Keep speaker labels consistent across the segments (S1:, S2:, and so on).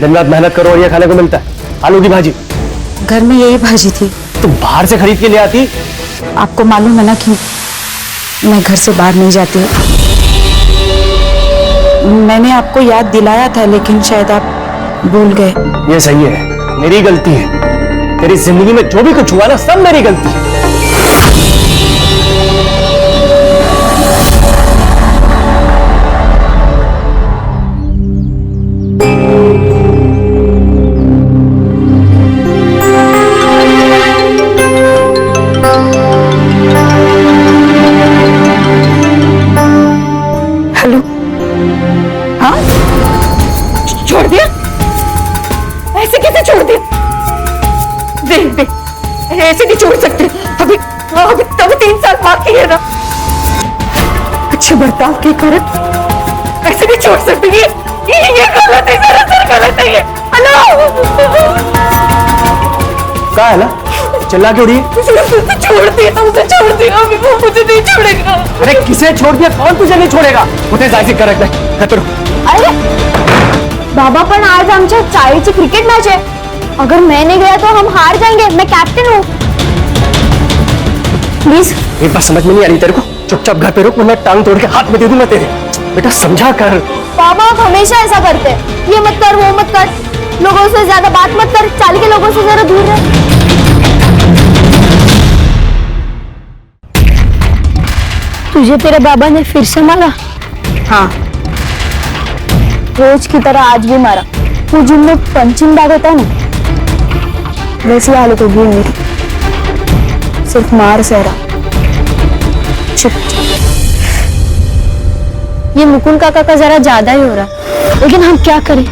S1: दिन रात मेहनत करो और ये खाने को मिलता है, आलू की भाजी।
S2: घर में यही भाजी थी।
S1: तुम बाहर से खरीद के ले आती।
S2: आपको मालूम है ना कि मैं घर से बाहर नहीं जाती हूँ। मैंने आपको याद दिलाया था लेकिन शायद आप भूल गए।
S1: ये सही है, मेरी गलती है। तेरी जिंदगी में जो भी कुछ हुआ ना, सब मेरी गलती है।
S2: हेलो, हाँ, छोड़ दिया? ऐसे कैसे छोड़ दिया? देख ऐसे नहीं छोड़ सकते। अभी तब 3 साल बाकी है ना। अच्छे बर्ताव के कारण ऐसे नहीं छोड़ सकते। ये गलत है, सरासर गलत है ये। हेलो,
S1: क्या है ना, चिल्ला क्यों रही है?
S2: छोड़ दिया, उसे छोड़ दिया। अभी वो मुझे नहीं छोड़ेगा।
S1: अरे किसे छोड़ दिया? कौन तुझे नहीं छोड़ेगा? मुझे जायज़ कर रखना है।
S3: अरे बाबा, पण आज आमच्या शाळेची क्रिकेट मॅच आहे। अगर मैं नहीं गया तो हम हार जाएंगे। मैं कैप्टन हूँ। प्लीज।
S1: एक बात समझ में नहीं आ रही तेरे को? चुपचाप घर पे रुक, वरना टांग तोड़ के हाथ में दे दूंगा तेरे। बेटा समझा कर।
S3: बाबा आप हमेशा ऐसा करते हैं, ये मत कर, वो मत कर, लोगों से ज्यादा बात मत कर, चाल के लोगों से जरा दूर रह। तुझे तेरे बाबा ने फिर से मारा?
S2: हाँ,
S3: रोज की तरह आज भी मारा। वो जिनमें पंचिंग बैग होता है ना, वैसी हालत होगी मेरी। सिर्फ मार सहरा। चुप। ये मुकुंद काका का जरा ज्यादा ही हो रहा, लेकिन हम क्या करें?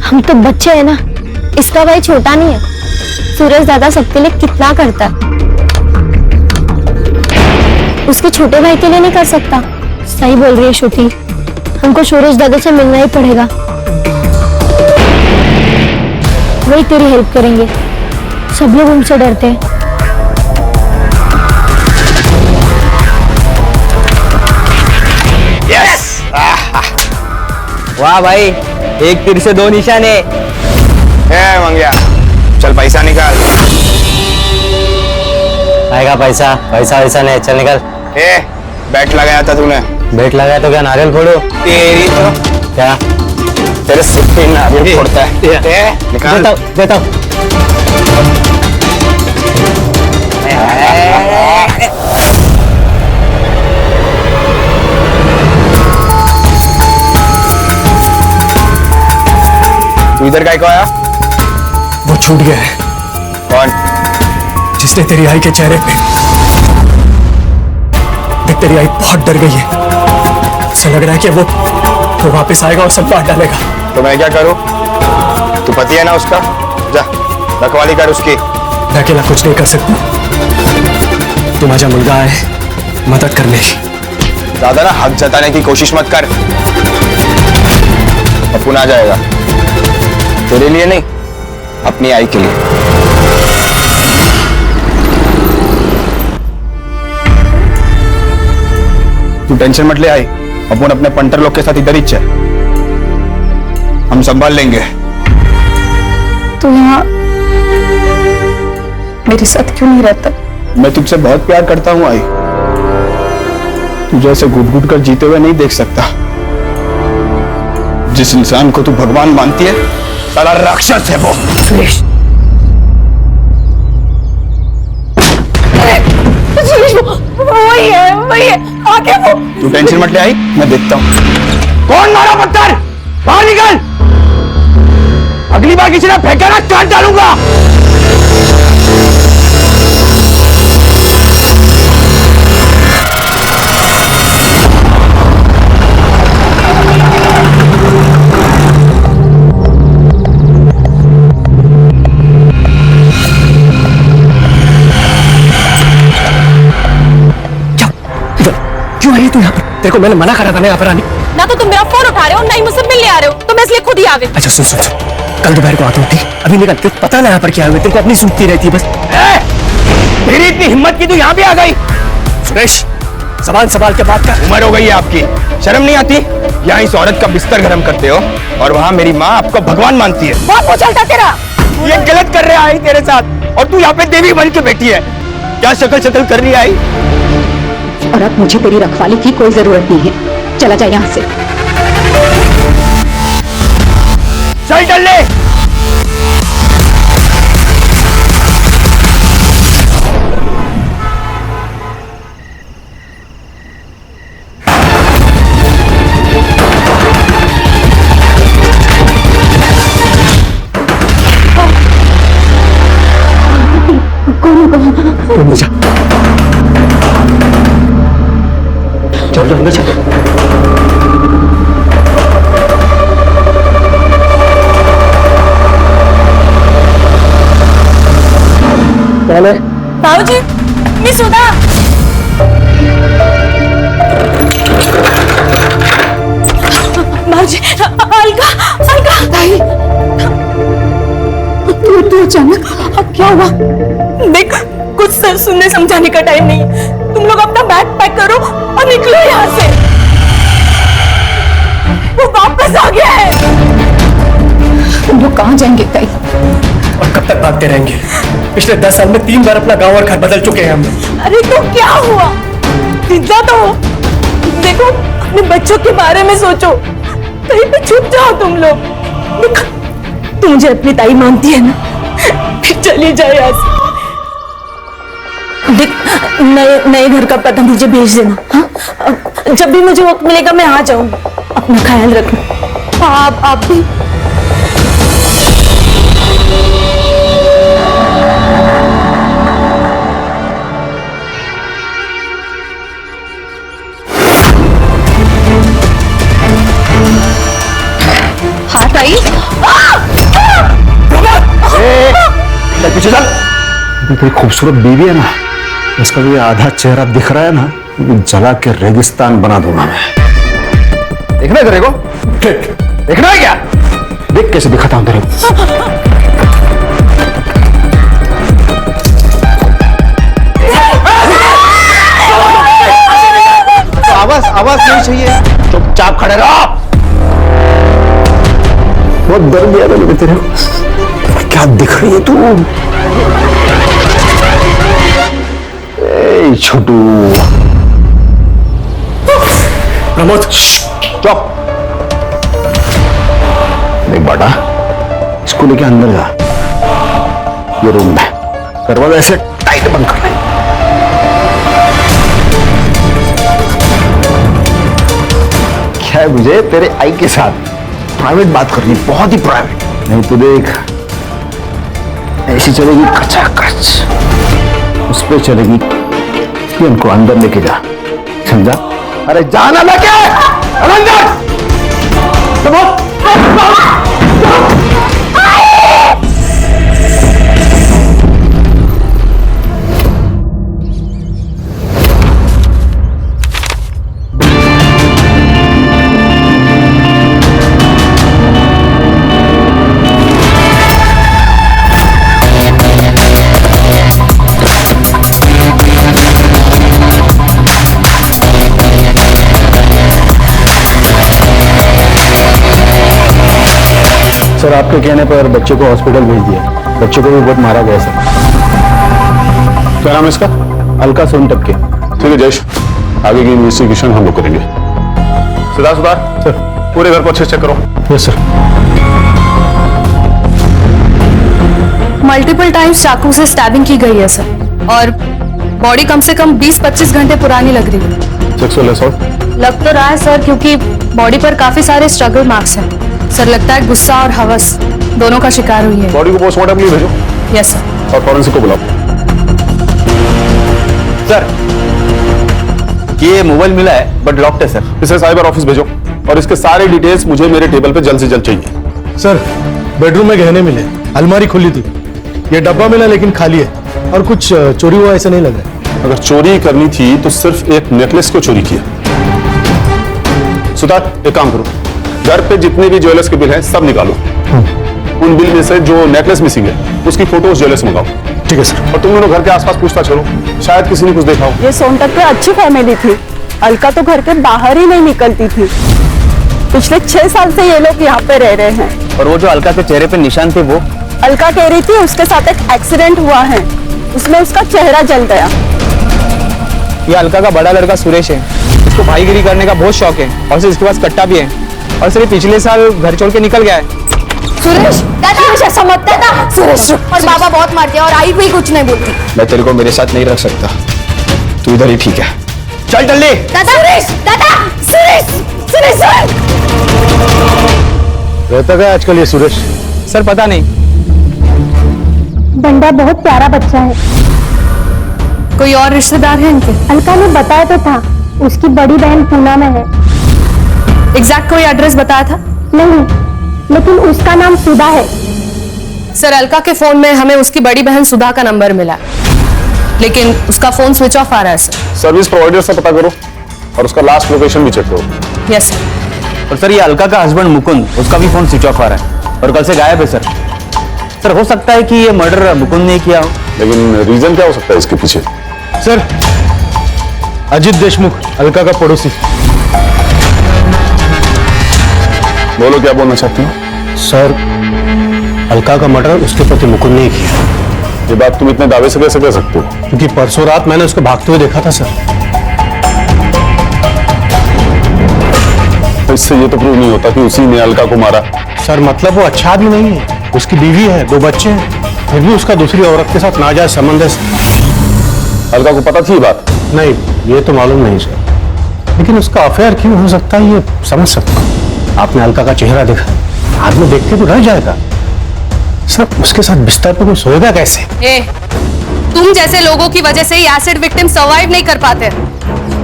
S3: हम तो बच्चे हैं ना। इसका भाई छोटा नहीं है। सूरज दादा सबके लिए कितना करता है, उसके छोटे भाई के लिए नहीं कर सकता। सही बोल रही है श्रुति, हमको सूरज दादा से मिलना ही पड़ेगा। वही तेरी हेल्प करेंगे। सब लोग उनसे डरते हैं।
S4: यस! वाह भाई, एक तीर से 2 निशाने।
S5: मंगिया, चल पैसा निकाल।
S4: आएगा पैसा? पैसा वैसा नहीं, चल निकल।
S5: बैट लगाया था तूने।
S4: बेट लगाया तो क्या नारियल फोड़ो?
S5: तेरी तो
S4: क्या
S5: तेरे सिर पे नारियल फोड़ता है। निकाल।
S4: देता हूं।
S5: तू इधर काय को आया?
S1: वो छूट गया है।
S5: कौन?
S1: जिसने तेरी आई के चेहरे पे देख, तेरी आई बहुत डर गई है। ऐसा लग रहा है कि वो वापस आएगा और सब बांट डालेगा।
S5: तो मैं क्या करूं? तू पति है ना उसका, जा रखवाली कर उसकी।
S1: मैं अकेला कुछ नहीं कर सकता। तू माझा मुलगा है, मदद करने की।
S5: ज्यादा ना हक जताने की कोशिश मत कर। अपुन आ जाएगा, तेरे लिए नहीं, अपनी आई के लिए। तू टेंशन मत ले आई, अपुन अपने पंटर लोग के साथ इधर ही चल, हम संभाल लेंगे।
S2: तो यहाँ मेरे साथ क्यों नहीं रहता?
S5: मैं तुझसे बहुत प्यार करता हूं आई। तुझे ऐसे घुट घुट कर जीते हुए नहीं देख सकता। जिस इंसान को तू भगवान मानती है, साला राक्षस है वो।
S2: सुरेश, वही है, आगे वो।
S5: तू टेंशन मत ले आई, मैं देखता हूं। कौन मारा पत्थर? बाहर निकल। अगली बार किसी ने फेंका ना, काट डालूंगा।
S1: क्यों आई है तू यहाँ पर? तेरे को मैंने मना करा था ना यहाँ पर आने।
S2: ना तो तुम मेरा फोन उठा रहे हो, ना ही मुझसे मिलने आ रहे हो, तो मैं इसलिए खुद ही आ गई।
S1: अच्छा सुन, कल दोपहर को आता हूँ, ठीक? अभी निकल, तेरे को पता ना यहाँ पर क्या हुआ, तेरे को अपनी सुनती रहती है बस।
S5: तेरी इतनी हिम्मत की तू यहाँ भी आ गई?
S1: सुरेश, जबान संभाल के बात कर।
S5: उम्र हो गई है आपकी, शर्म नहीं आती? यहाँ इस औरत का बिस्तर गर्म करते हो और वहाँ मेरी माँ आपको भगवान मानती है।
S2: बहुत मुंह चलता तेरा।
S5: ये गलत कर रहे आई तेरे साथ और तू यहाँ पे देवी बन के बैठी है। क्या शक्ल शक्ल कर रही आई?
S2: और अब मुझे तेरी रखवाली की कोई जरूरत नहीं है, चला जा यहाँ से।
S5: चल चल ले।
S1: अंदर जा, चल अंदर चल। पहले
S3: भाऊजी, मी सुधा। भाऊजी, अलका, अलका।
S2: भाई तू अचानक अब क्या हुआ?
S3: देख, कुछ सर सुनने समझाने का टाइम नहीं है। तुम लोग अपना बैग पैक करो और निकलो यहाँ से। वो वापस आ गया है।
S2: तुम लोग कहाँ जाएंगे ताई?
S1: और कब तक भागते रहेंगे? पिछले 10 साल में 3 बार अपना गांव और घर बदल चुके हैं हम।
S3: अरे तो क्या हुआ? जिंदा तो हो। देखो, अपने बच्चों के बारे में सोचो। कहीं पे छुप जाओ तुम लोग। देख, तू मुझे अपनी ताई मानती है ना? फिर चली जाए यहाँ से। देख, नए घर का पता मुझे भेज देना। हाँ? जब भी मुझे वक्त मिलेगा मैं आ जाऊंगी। अपना ख्याल रखना। आप भी।
S2: हाँ ताई।
S5: चल पीछे चल।
S6: तेरी खूबसूरत बीवी है ना, इसका जो ये आधा चेहरा दिख रहा है ना, जला के रेगिस्तान बना दूंगा मैं।
S5: देखना है तेरे को? देखना है क्या?
S6: देख कैसे दिखाता हूं तेरे को।
S5: तो आवाज नहीं चाहिए, चुपचाप खड़े रहो।
S6: बहुत डर गया था मुझे तेरे को। क्या दिख रही है तू? ए छोटू।
S1: प्रमोद,
S6: चुप। देख बेटा, इसको लेके अंदर जा। ये रूम में दरवाजा ऐसे टाइट बंद कर ले। क्या है, मुझे तेरे आई के साथ प्राइवेट बात करनी, बहुत ही प्राइवेट। नहीं तो देख, ऐसी चलेगी कचाकच, उस पे चलेगी कि उनको अंदर लेके जा, समझा? अरे जाना लेके अंदर। सर, आपके कहने पर बच्चे को हॉस्पिटल भेज दिया। बच्चे को भी बहुत मारा गया सर। क्या नाम है इसका? अलका सोनटक्के।
S7: ठीक है जयेश, आगे की इन्वेस्टिगेशन हम लोग करेंगे। सुधार
S6: सर।
S7: पूरे घर को अच्छे से चेक करो।
S6: Yes sir.
S3: मल्टीपल टाइम्स चाकू से स्टैबिंग की गई है सर, और बॉडी कम से कम 20-25 घंटे पुरानी लग रही है।
S7: Sexual assault?
S3: लग तो रहा है सर, क्योंकि बॉडी पर काफी सारे स्ट्रगल मार्क्स हैं। सर, लगता है गुस्सा और हवस दोनों का शिकार हुई है।
S7: बॉडी को पोस्टमार्टम के लिए भेजो।
S3: Yes sir.
S7: और फॉरेंसिक को बुलाओ।
S5: सर, ये मोबाइल मिला है बट लॉक्ड है सर।
S7: इसे साइबर ऑफिस भेजो और इसके सारे डिटेल्स मुझे मेरे टेबल पे जल्द से जल्द चाहिए।
S8: सर, बेडरूम में गहने मिले, अलमारी खुली थी, ये डब्बा मिला लेकिन खाली है, और कुछ चोरी हुआ ऐसा नहीं लग रहा है।
S7: अगर चोरी करनी थी तो सिर्फ एक नेकलेस को चोरी किया। सुधार, एक काम करो, घर पे जितने भी ज्वेलर्स के बिल हैं सब निकालो। उन बिल में से जो नेकलेस मिसिंग है उसकी फोटोज ज्वेलर्स मंगाओ।
S8: ठीक है सर।
S7: और तुम दोनों घर के आसपास पूछताछ करो, शायद किसी ने कुछ देखा हो।
S9: ये सोनटक पे अच्छी फैमिली थी, अलका तो घर के बाहर ही नहीं निकलती थी।
S3: पिछले 6 साल से ये लोग यहाँ पे रह रहे हैं।
S4: और वो जो अलका के चेहरे पे निशान थे वो?
S3: अलका कह रही थी उसके साथ एक एक्सीडेंट हुआ है, उसमें उसका चेहरा जल गया।
S4: ये अलका का बड़ा लड़का सुरेश है, इसको भाईगिरी करने का बहुत शौक है और सिर्फ इसके पास कट्टा भी है। और सिर्फ पिछले साल घर छोड़ के निकल गया है।
S2: सुरेश दादा, सुरेश ऐसा मत दादा। सुरेश और बाबा बहुत मारते हैं और आई भी कुछ नहीं बोलती।
S6: मैं तेरे को मेरे साथ नहीं रख सकता, तू इधर ही ठीक है। चल टल्ली।
S2: दादा सुरेश, दादा सुरेश, सुरेश सर।
S8: रहता क्या आजकल ये सुरेश?
S4: सर पता नहीं।
S3: बंडा बहुत प्यारा बच्चा है।
S2: कोई और रिश्तेदार है इनके?
S3: अलका ने बताया तो था, उसकी बड़ी बहन पूना में है।
S2: एग्जैक्ट कोई एड्रेस बताया था?
S3: नहीं, लेकिन उसका नाम सुधा है।
S9: सर अलका के फोन में हमें उसकी बड़ी बहन सुधा का नंबर मिला, लेकिन उसका फोन स्विच ऑफ आ रहा है सर।
S7: सर्विस प्रोवाइडर से पता करो और उसका लास्ट लोकेशन भी चेक करो।
S9: Yes sir.
S4: और सर ये अलका का हस्बैंड मुकुंद, उसका भी फोन स्विच ऑफ आ रहा है और कल से गायब है सर। सर हो सकता है कि ये मर्डर मुकुंद ने किया हो।
S7: लेकिन रीजन क्या हो सकता है इसके पीछे?
S8: सर अजित देशमुख, अलका का पड़ोसी।
S7: बोलो क्या बोलना चाहती हो?
S8: सर अलका का मर्डर उसके पति मुकुंद ने ही किया।
S7: ये बात तुम इतने दावे से कैसे कह सकते हो?
S8: क्योंकि परसों रात मैंने उसको भागते हुए देखा था सर।
S7: इससे ये तो प्रूव नहीं होता कि उसी ने अलका को मारा।
S8: सर मतलब वो अच्छा आदमी नहीं है, उसकी बीवी है, 2 बच्चे हैं, फिर भी उसका दूसरी औरत के साथ नाजायज संबंध है।
S7: अलका को पता थी ये बात?
S8: नहीं, ये तो मालूम नहीं सर, लेकिन उसका अफेयर क्यों हो सकता है ये समझ सकता हूँ। आपने अलका का चेहरा देखा, आदमी देख के तो रह जाएगा। सर उसके साथ बिस्तर पर कोई सोएगा कैसे?
S9: तुम जैसे लोगों की वजह से ही एसिड विक्टिम सर्वाइव नहीं कर पाते।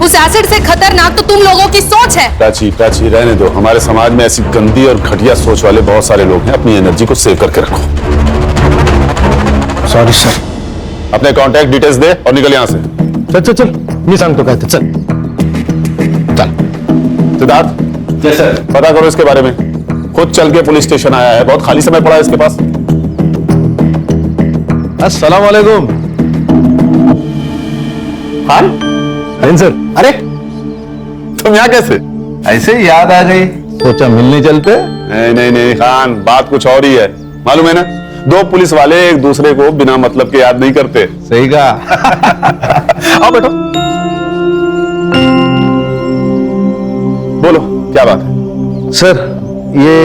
S9: उस एसिड से खतरनाक तो तुम लोगों की सोच है।
S7: प्राची रहने दो। हमारे समाज में ऐसी गंदी और घटिया सोच वाले बहुत सारे लोग हैं। अपनी एनर्जी को सेव करके रखो।
S8: Sorry sir.
S7: अपने कांटेक्ट डिटेल्स दे और निकल यहां से।
S8: चल चल चल, नहीं सांगतो काय ते, चल
S7: चल सिद्धार्थ।
S4: Yes sir.
S7: पता करो इसके बारे में। खुद चल के पुलिस स्टेशन आया है, बहुत खाली समय पड़ा है इसके पास।
S8: अस्सलाम वालेकुम।
S7: खान
S8: सर।
S7: अरे तुम यहाँ कैसे?
S6: ऐसे ही याद आ गई, सोचा मिलने चलते।
S7: नहीं खान, बात कुछ और ही है। मालूम है ना, 2 पुलिस वाले एक दूसरे को बिना मतलब के याद नहीं करते।
S6: सही कहा।
S7: आओ बैठो। बोलो क्या बात है?
S6: सर ये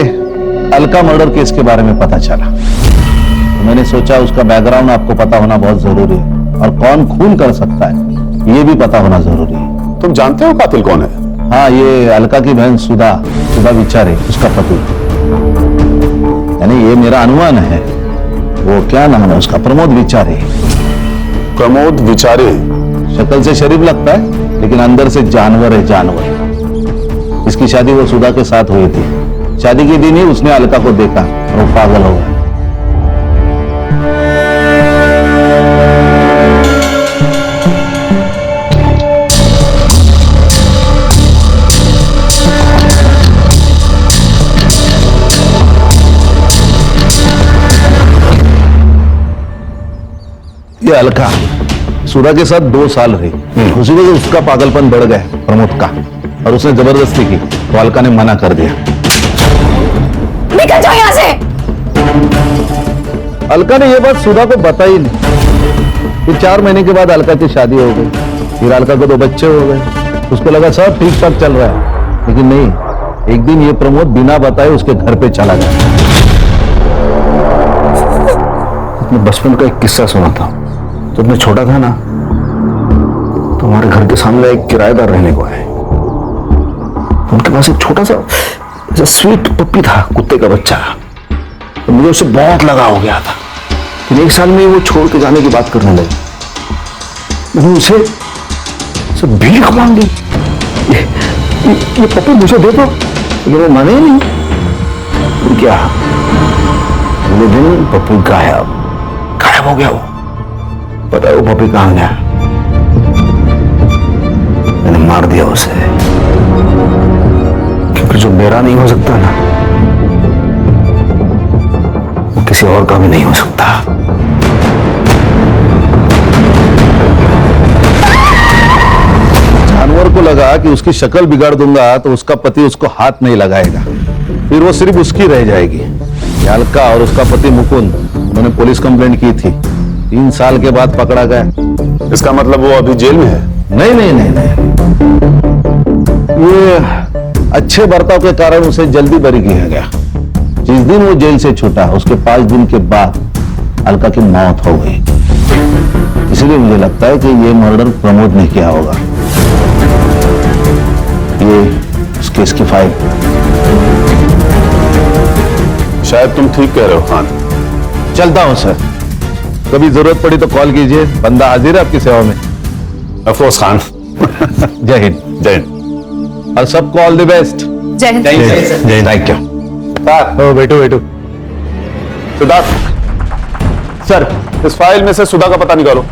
S6: अलका मर्डर केस के बारे में पता चला, तो मैंने सोचा उसका बैकग्राउंड आपको पता होना बहुत जरूरी है और कौन खून कर सकता है ये भी पता होना जरूरी है।
S7: तुम जानते हो कातिल कौन है?
S6: हाँ, ये अलका की बहन सुधा विचारे, उसका पति। यानी ये मेरा अनुमान है। वो क्या नाम है उसका? प्रमोद विचारे।
S7: प्रमोद विचारे?
S6: शक्ल से शरीफ लगता है लेकिन अंदर से जानवर है, जानवर। इसकी शादी वो सुधा के साथ हुई थी। शादी के दिन ही उसने अलका को देखा और वो पागल हो गया। ये अलका सुधा के साथ 2 साल रही, उसी वजह उसका पागलपन बढ़ गया प्रमोद का, और उसने जबरदस्ती की तो अलका ने मना कर दिया।
S2: निकल जाओ यहाँ से।
S6: अलका ने यह बात सुधा को बताई नहीं। फिर 4 महीने के बाद अलका की शादी हो गई। फिर अलका को 2 बच्चे हो गए। उसको लगा सब ठीक ठाक चल रहा है, लेकिन नहीं। एक दिन ये प्रमोद बिना बताए उसके घर पे चला गया। अपने बचपन का एक किस्सा सुना था। जब मैं छोटा था ना, तो हमारे घर के सामने एक किराएदार रहने को आए। उनके पास एक छोटा सा स्वीट पप्पी था, कुत्ते का बच्चा। तो मुझे उससे बहुत लगाव हो गया था। फिर 1 साल में वो छोड़ के जाने की बात करने लगे। मैंने उसे भीख मांगी, ये पप्पी मुझे दे दो, लेकिन वो माने ही नहीं। तो क्या, अगले दिन पप्पू गायब हो गया। वो पता है वो पप्पी कहां गया? मैंने मार दिया उसे, क्योंकि जो मेरा नहीं हो सकता ना, वो किसी और का भी नहीं हो सकता। जानवर को लगा कि उसकी शक्ल बिगाड़ दूंगा तो उसका पति उसको हाथ नहीं लगाएगा, फिर वो सिर्फ उसकी रह जाएगी। ये अलका और उसका पति मुकुंद, उन्होंने पुलिस कंप्लेंट की थी, 3 साल के बाद पकड़ा गया।
S7: इसका मतलब वो अभी जेल में है?
S6: नहीं नहीं नहीं नहीं, ये अच्छे बर्ताव के कारण उसे जल्दी बरी किया गया। जिस दिन वो जेल से छूटा उसके 5 दिन के बाद अलका की मौत हो गई। इसलिए मुझे लगता है कि ये मर्डर प्रमोद ने किया होगा। ये उस केस की फाइल।
S7: शायद तुम ठीक कह रहे हो खान।
S6: चलता हूं सर, कभी जरूरत पड़ी तो कॉल कीजिए, बंदा हाजिर है आपकी सेवा में।
S7: अफकोर्स खान।
S6: जय हिंद।
S7: जय हिंद।
S6: और सबको ऑल द बेस्ट।
S9: जय हिंद।
S6: जय हिंद। Thank you.
S8: बैठो बैठो।
S7: सिद्धार्थ सर, इस फाइल में से सुधा का पता निकालो।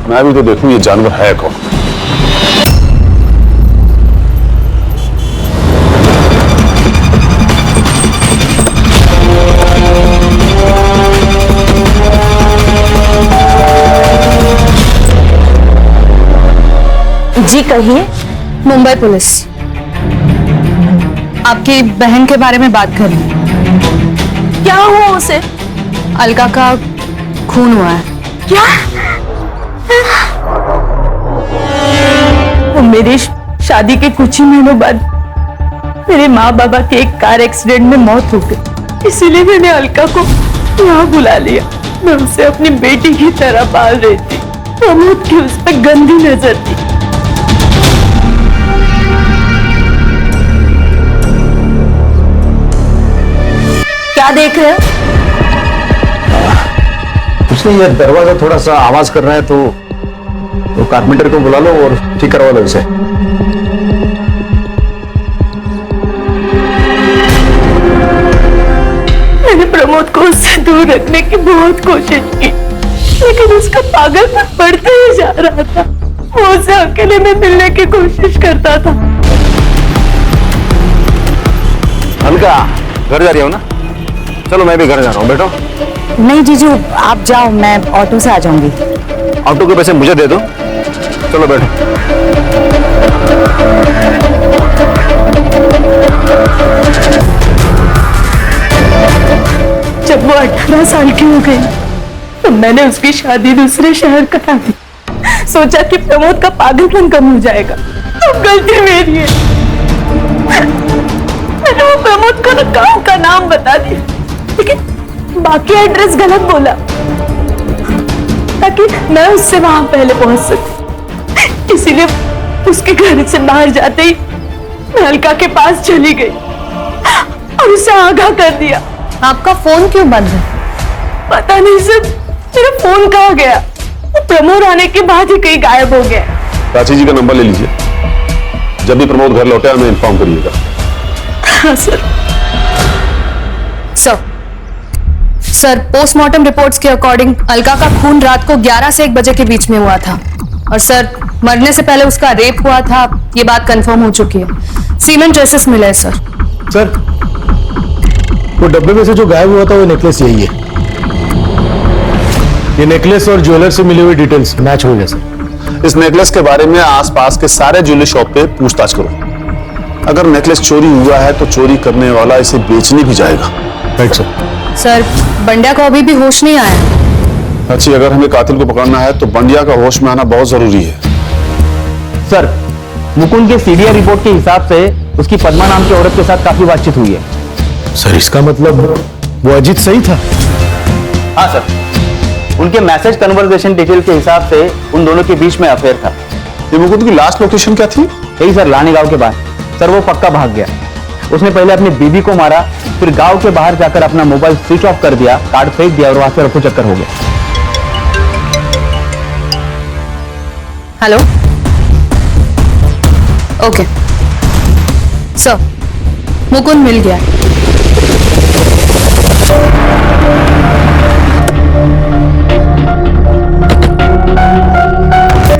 S7: मैं भी तो देखूं ये जानवर है कौन।
S3: जी कहिए।
S9: मुंबई पुलिस आपकी बहन के बारे में बात कर रही है।
S3: क्या हुआ उसे?
S9: अलका का खून हुआ है।
S3: क्या? वो मेरी शादी के कुछ ही महीनों बाद मेरे माँ बाबा के एक कार एक्सीडेंट में मौत हो गई, इसीलिए मैंने अलका को यहाँ बुला लिया। मैं उसे अपनी बेटी की तरह पाल रही थी। प्रमोद की उस पर गंदी नजर थी। क्या देख रहे हो?
S6: कुछ नहीं, ये दरवाजा थोड़ा सा आवाज कर रहा है तो कारपेंटर को बुला लो और ठीक करवा लो इसे।
S3: मैंने प्रमोद को उससे दूर रखने की बहुत कोशिश की, लेकिन उसका पागलपन बढ़ता ही जा रहा था। वो उसे अकेले में मिलने की कोशिश करता था।
S6: अलका, घर जा रही हो ना? चलो मैं भी घर जा रहा हूँ, बैठो।
S10: नहीं जीजू, आप जाओ, मैं ऑटो से आ जाऊंगी।
S6: ऑटो के पैसे मुझे दे दो। चलो बैठो।
S3: जब वो 18 साल की हो गई तो मैंने उसकी शादी दूसरे शहर करा दी। सोचा कि प्रमोद का पागलपन कम हो जाएगा। अब गलती मेरी है, मैंने वो प्रमोद को ना गांव का नाम बता दिया, लेकिन बाकी एड्रेस गलत बोला ताकि मैं उससे वहां पहले पहुंच सकूं। इसीलिए उसके घर से बाहर जाते ही मैं अलका के पास चली गई और उसे आगाह कर दिया।
S9: आपका फोन क्यों बंद है?
S3: पता नहीं सर, मेरा फोन कहाँ गया? वो प्रमोद आने के बाद ही कहीं गायब हो गया।
S7: प्राची जी का नंबर ले लीजिए, जब भी प्रमोद घर लौटे हमें इन्फॉर्म करिएगा।
S3: हाँ सर।
S9: सर, पोस्टमार्टम रिपोर्ट्स के अकॉर्डिंग अलका का खून रात को 11 से 1 बजे के बीच में हुआ था और सर मरने से पहले उसका रेप हुआ था, ये बात कंफर्म हो चुकी है। सीमेंट ट्रेसेस मिले हैं सर।
S8: सर, वो डब्बे में से जो गायब हुआ था वो नेकलेस यही है। ये नेकलेस और ज्वेलर से मिली हुई डिटेल्स मैच हो गया सर।
S7: इस नेकलेस के बारे में आसपास के सारे ज्वेलरी शॉप पे पूछताछ करो। अगर नेकलेस चोरी हुआ है तो चोरी करने वाला इसे बेचने भी जाएगा।
S8: Right sir.
S9: सर, बंड्या को अभी भी होश नहीं आया।
S7: अच्छी, अगर हमें कातिल को पकड़ना है तो बंडिया का होश में आना बहुत जरूरी है।
S4: सर, मुकुंद के सीडीआर रिपोर्ट के हिसाब से उसकी पद्मा नाम की औरत के साथ काफी बातचीत हुई है।
S8: सर, इसका मतलब वो अजीत सही था?
S4: हाँ सर, उनके मैसेज कन्वर्सेशन डिटेल के हिसाब से उन दोनों के बीच में अफेयर था।
S7: ये मुकुंद की लास्ट लोकेशन क्या थी?
S4: यही सर, लानी गांव के बाहर। सर, वो पक्का भाग गया। उसने पहले अपनी बीबी को मारा, फिर गांव के बाहर जाकर अपना मोबाइल स्विच ऑफ कर दिया, कार्ड फेंक दिया और वहां से रफू चक्कर हो गया।
S9: हेलो, ओके सर, मुकुंद मिल गया।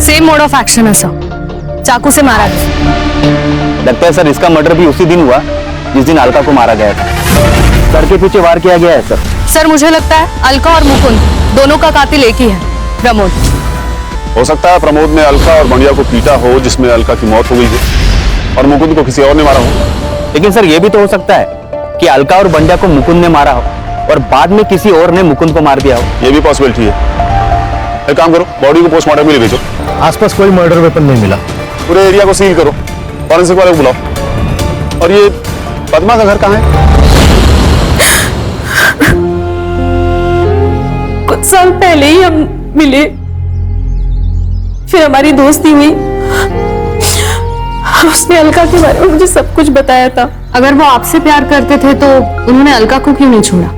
S9: सेम मोड ऑफ एक्शन है सर, चाकू से मारा गया।
S4: लगता है सर इसका मर्डर भी उसी दिन हुआ जिस दिन अलका को मारा गया था। सर के पीछे वार किया गया है सर।
S9: सर, मुझे लगता है अलका और मुकुंद दोनों का कातिल एक ही है, प्रमोद।
S7: हो सकता है प्रमोद ने अलका और बंडिया को पीटा हो, जिसमें अलका की मौत हो गई है और मुकुंद को किसी और ने मारा हो।
S4: लेकिन सर ये भी तो हो सकता है कि अलका और बंड्या को मुकुंद ने मारा हो और बाद में किसी और ने मुकुंद को मार दिया हो।
S7: ये भी पॉसिबिलिटी है। एक काम करो, बॉडी को पोस्टमार्टम के लिए भेजो।
S6: आसपास कोई मर्डर वेपन नहीं मिला।
S7: पूरे एरिया को सील करो, फॉरेंसिक वाले को बुलाओ। और ये पद्मा का घर कहाँ है?
S3: कुछ साल पहले ही हम मिले, फिर हमारी दोस्ती हुई। उसने अलका के बारे में मुझे सब कुछ बताया था।
S9: अगर वो आपसे प्यार करते थे तो उन्होंने अलका को क्यों नहीं छोड़ा?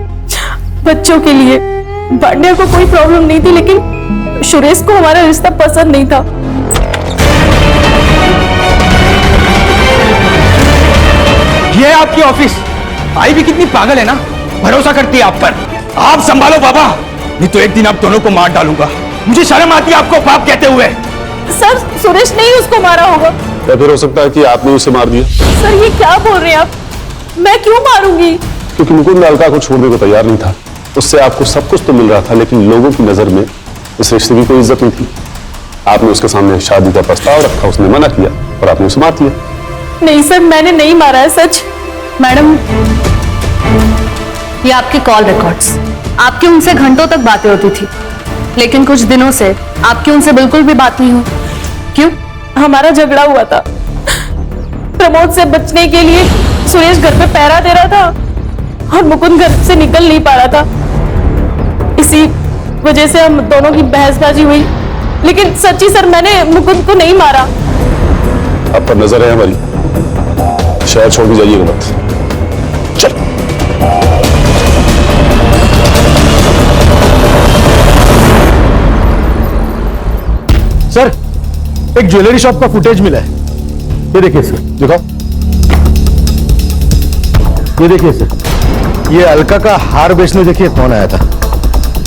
S3: बच्चों के लिए। बांडिया को कोई प्रॉब्लम नहीं थी, लेकिन सुरेश को हमारा रिश्ता पसंद नहीं था।
S5: ये है आपकी ऑफिस। आई भी कितनी पागल है ना, भरोसा करती है आप पर। आप संभालो बाबा, नहीं तो एक दिन आप दोनों को मार डालूंगा। मुझे शर्म आती है आपको बाप कहते हुए।
S3: सर, सुरेश ने ही उसको मारा होगा।
S7: या फिर हो सकता है कि आपने उसे मार दिया।
S3: सर, ये क्या बोल रहे हैं आप? मैं क्यों मारूंगी?
S7: क्योंकि मुकुंद अलका को छोड़ने को तैयार नहीं था। उससे आपको सब कुछ तो मिल रहा था, लेकिन लोगों की नजर में इस रिश्ते की कोई इज्जत नहीं थी। आपने उसके सामने शादी का प्रस्ताव रखा, उसने मना किया और आपने उसे मार दिया।
S3: नहीं सर, मैंने नहीं मारा है, सच।
S9: मैडम, ये आपके कॉल रिकॉर्ड्स, आपकी उनसे घंटों तक बातें होती थी, लेकिन कुछ दिनों से आपकी उनसे बिल्कुल भी बात नहीं हुई। क्यों?
S3: हमारा झगड़ा हुआ था। प्रमोद से बचने के लिए सुरेश घर पे पहरा दे रहा था और मुकुंद घर से निकल नहीं पा रहा था। इसी वजह से हम दोनों की बहसबाजी हुई। लेकिन सच्ची सर, मैंने मुकुंद को नहीं मारा।
S7: आप पर नजर है हमारी। शहर छोड़ के जाइएगा मत। चल।
S6: सर, एक ज्वेलरी शॉप का फुटेज मिला है। ये देखिए सर।
S7: दिखाओ।
S6: ये देखिए सर, ये अलका का हार बेचने देखिए कौन आया था।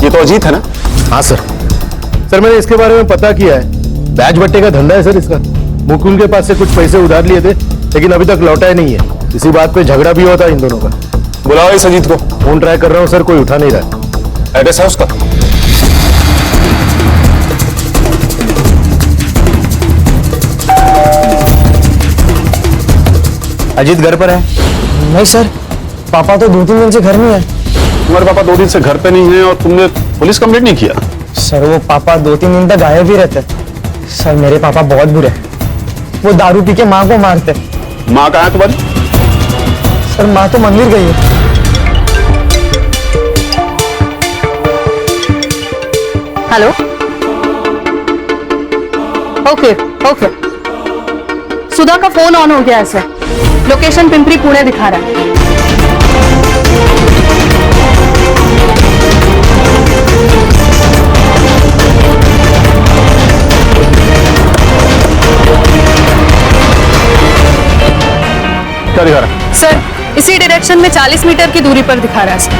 S7: ये तो अजीत है ना?
S6: हाँ सर। सर, मैंने इसके बारे में पता किया है। बैच बट्टे का धंधा है सर इसका। मुकुंद के पास से कुछ पैसे उधार लिए थे, लेकिन अभी तक लौटा ही नहीं है। इसी बात पे झगड़ा भी हुआ था इन दोनों का।
S7: बुलाओ इस अजीत को।
S6: फोन ट्राई कर रहा हूँ सर, कोई उठा नहीं रहा।
S7: एड्रेस है उसका?
S4: अजीत घर पर है?
S1: नहीं सर, पापा तो 2-3 दिन से घर में है।
S7: तुम्हारे पापा 2 दिन से घर पे नहीं है और तुमने पुलिस कंप्लेंट नहीं किया?
S1: सर, वो पापा 2-3 दिन तक गायब ही रहते। सर, मेरे पापा बहुत बुरे। वो दारू पी के माँ को मारते।
S7: माँ कहाँ है तुम्हारी?
S1: सर, माँ तो मंदिर गई है।
S9: हेलो? ओके ओके, सुधा का फोन ऑन हो गया है सर। लोकेशन पिंपरी पुणे दिखा रहा है।
S7: क्या दिखा रहा है?
S9: सर, इसी डायरेक्शन में 40 मीटर की दूरी पर दिखा रहा है सर।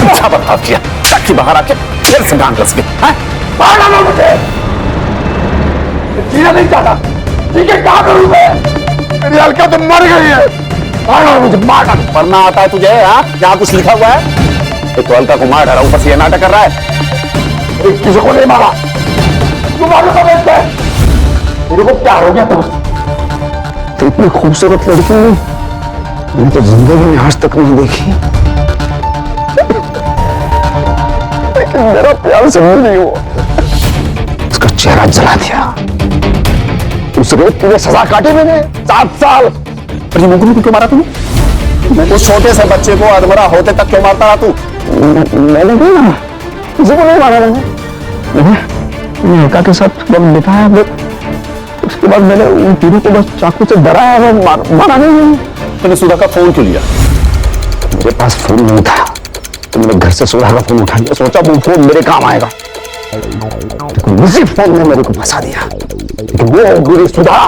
S5: अच्छा बर्ताव किया ताकि बाहर आके फिर से डांट रस गए। बाहर डालो मुझे। जीना नहीं चाहता, ठीक है? क्या करूं मैं? मेरी अलका तो मर गई है। बाहर डालो मुझे, मार डालो। मरना आता है तुझे? हाँ, यहाँ कुछ लिखा हुआ है? तो अलका को मार डाला, ऊपर से ये नाटक कर रहा है। किसी को नहीं मारा। तू मारो तो बेचते। मेरे को क्या हो गया दोस्त? तो इतनी खूबसूरत लड़की मैंने तो जिंदगी में आज तक नहीं देखी। मेरा प्यार से नहीं हुआ। उसका चेहरा जला दिया। उस रेत की सजा काटी मैंने 7 साल। पर ये मुकुंद को क्यों मारा तूने? उस छोटे से बच्चे को अधमरा होते तक क्यों मारता रहा तू? मैंने नहीं मारा, किसी को नहीं मारा। मैंने अलका के साथ वक्त बिताया, उसके बाद मैंने उन तीनों को बस चाकू से डराया, मारा नहीं।
S7: तूने सुधा का फोन क्यों लिया?
S5: मेरे पास फोन नहीं था तो मैंने घर से सुधा का फोन उठा लिया। सोचा वो फोन मेरे काम आएगा। उसी फोन ने मेरे को फंसा दिया। लेकिन वो बुरी सुधा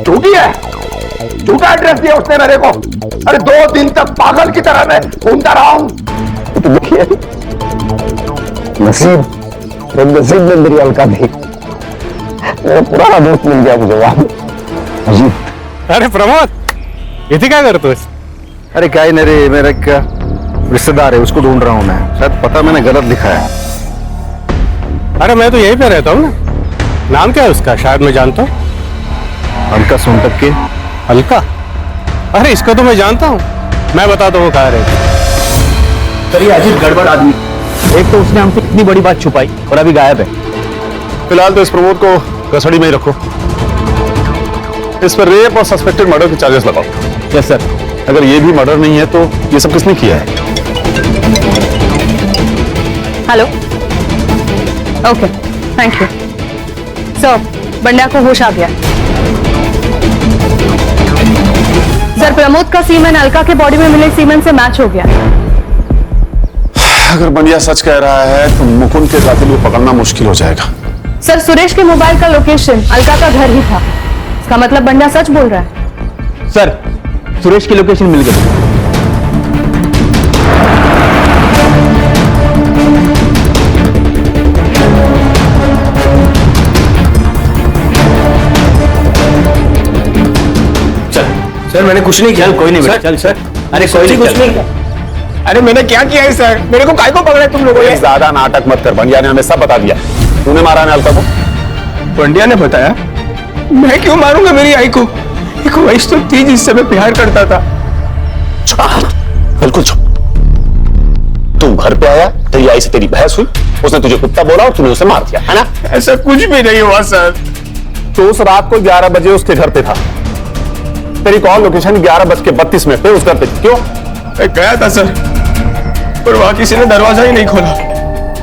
S5: झूठी है। झूठा एड्रेस दिया उसने मेरे को। अरे 2 दिन तक पागल की तरह मैं घूमता रहा हूं। तो देखिए नसीब बदनसीब में मेरी अलका थी। मेरा पुराना दोस्त मिल गया मुझे वहां। अजीत।
S8: अरे प्रमोद, इथे काय करतोस?
S6: अरे क्या ही नहीं रे, मेरा एक रिश्तेदार है, उसको ढूंढ रहा हूं मैं। शायद पता मैंने गलत लिखा है।
S8: अरे मैं तो यहीं पे रहता हूँ ना। नाम क्या है उसका? शायद मैं जानता हूँ।
S6: अलका सोनटक के।
S8: अलका? अरे इसको तो मैं जानता हूँ। मैं बताता हूँ वो कहाँ रहती।
S4: सर ये अजीत गड़बड़ आदमी, एक तो उसने हमसे इतनी बड़ी बात छुपाई और अभी गायब है।
S7: फिलहाल तो इस प्रमोद को कस्टडी में ही रखो। इस पर रेप और सस्पेक्टेड मर्डर के चार्जेस लगाओ।
S4: Yes sir.
S7: अगर ये भी मर्डर नहीं है तो ये सब किसने किया है?
S9: Hello, okay, thank you sir. Bandya को होश आ गया। सर प्रमोद का सीमेन अलका के बॉडी में मिले सीमेन से मैच हो गया।
S7: अगर बंडिया सच कह रहा है तो मुकुंद के कातिल को पकड़ना मुश्किल हो जाएगा।
S9: सर सुरेश के मोबाइल का लोकेशन अलका का घर ही था। इसका मतलब बंड्या सच बोल रहा है।
S4: सर सुरेश की लोकेशन मिल गई।
S1: सर मैंने कुछ नहीं किया।
S4: चल कोई नहीं बेटा, चल सर। अरे कोई नहीं, कुछ नहीं।
S1: अरे मैंने क्या किया है सर? मेरे को काय को पकड़ा तुम लोगों ने?
S7: ज्यादा नाटक मत कर, बंडिया ने हमें सब बता दिया। तूने मारा है अलका को?
S1: पंड्या ने बताया। मैं क्यों मारूंगा मेरी आई को? एक वैश तो थी जिससे मैं प्यार करता था।
S7: बिल्कुल चुप। तू घर पे आया, तेरी आई से तेरी बहस हुई, उसने तुझे कुत्ता बोला और तूने उसे मार दिया, है ना?
S1: ऐसा कुछ भी नहीं हुआ सर।
S7: तो उस रात को 11 बजे उसके घर पे था। तेरी कॉल लोकेशन 11:32 पे उस घर पे थी। क्यों?
S1: मैं गया था सर, पर वहां किसी ने दरवाजा ही नहीं खोला।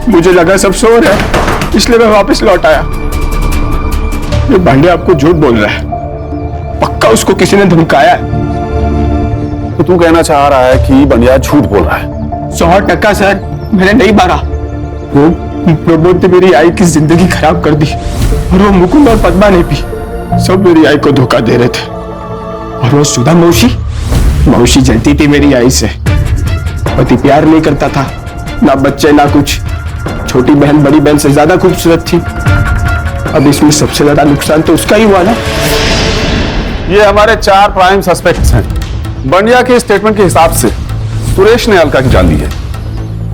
S1: मुझे लगा सब सो रहे हैं, इसलिए मैं वापस लौट आया। ये भांडे आपको झूठ बोल रहा है। पक्का उसको किसी ने धमकाया है।
S7: तो तू कहना चाह रहा है कि बंडिया झूठ बोल रहा है?
S1: 100% सर, मैंने नहीं मारा। वो प्रमोद ने मेरी आई की जिंदगी खराब कर दी और वो मुकुंद और पद्मा ने भी सब मेरी आई को धोखा दे रहे थे। और वो सुधा मौसी जलती थी मेरी आई से। पति प्यार नहीं करता था, ना बच्चे ना कुछ। छोटी बहन बड़ी बहन से ज्यादा खूबसूरत थी। अब इसमें सबसे ज्यादा नुकसान तो उसका ही हुआ ना।
S7: ये हमारे 4 प्राइम सस्पेक्ट्स हैं। बंडिया के स्टेटमेंट के हिसाब से सुरेश ने अलका की जान ली है।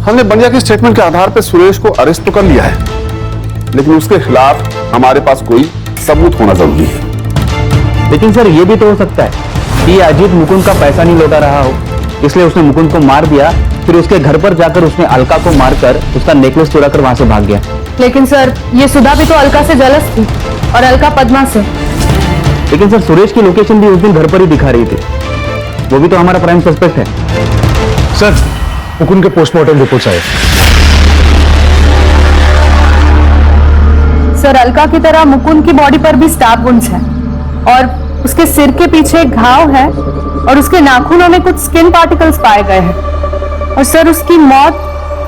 S7: हमने बंडिया के स्टेटमेंट के आधार पर सुरेश को अरेस्ट तो कर लिया है, लेकिन उसके खिलाफ हमारे पास कोई सबूत होना जरूरी है।
S4: लेकिन सर ये भी तो हो सकता है कि अजीत मुकुंद का पैसा नहीं लौटा रहा हो, इसलिए उसने मुकुंद को मार दिया, फिर उसके घर पर जाकर उसने अलका को मारकर उसका नेकलेस चुराकर वहां से भाग गया।
S9: लेकिन सर ये सुधा भी तो अलका से जलस थी और अलका पद्मा से।
S4: लेकिन सर सुरेश की लोकेशन भी उस दिन घर पर ही दिखा रही थी। वो भी तो हमारा प्राइम सस्पेक्ट है।
S8: सर मुकुंद के पोस्टमार्टम रिपोर्ट्स आए।
S9: सर अलका की तरह मुकुंद की बॉडी पर भी स्टैब वुंड्स हैं और उसके सिर के पीछे एक घाव है और उसके नाखूनों में कुछ स्किन पार्टिकल्स पाए गए हैं। और सर उसकी मौत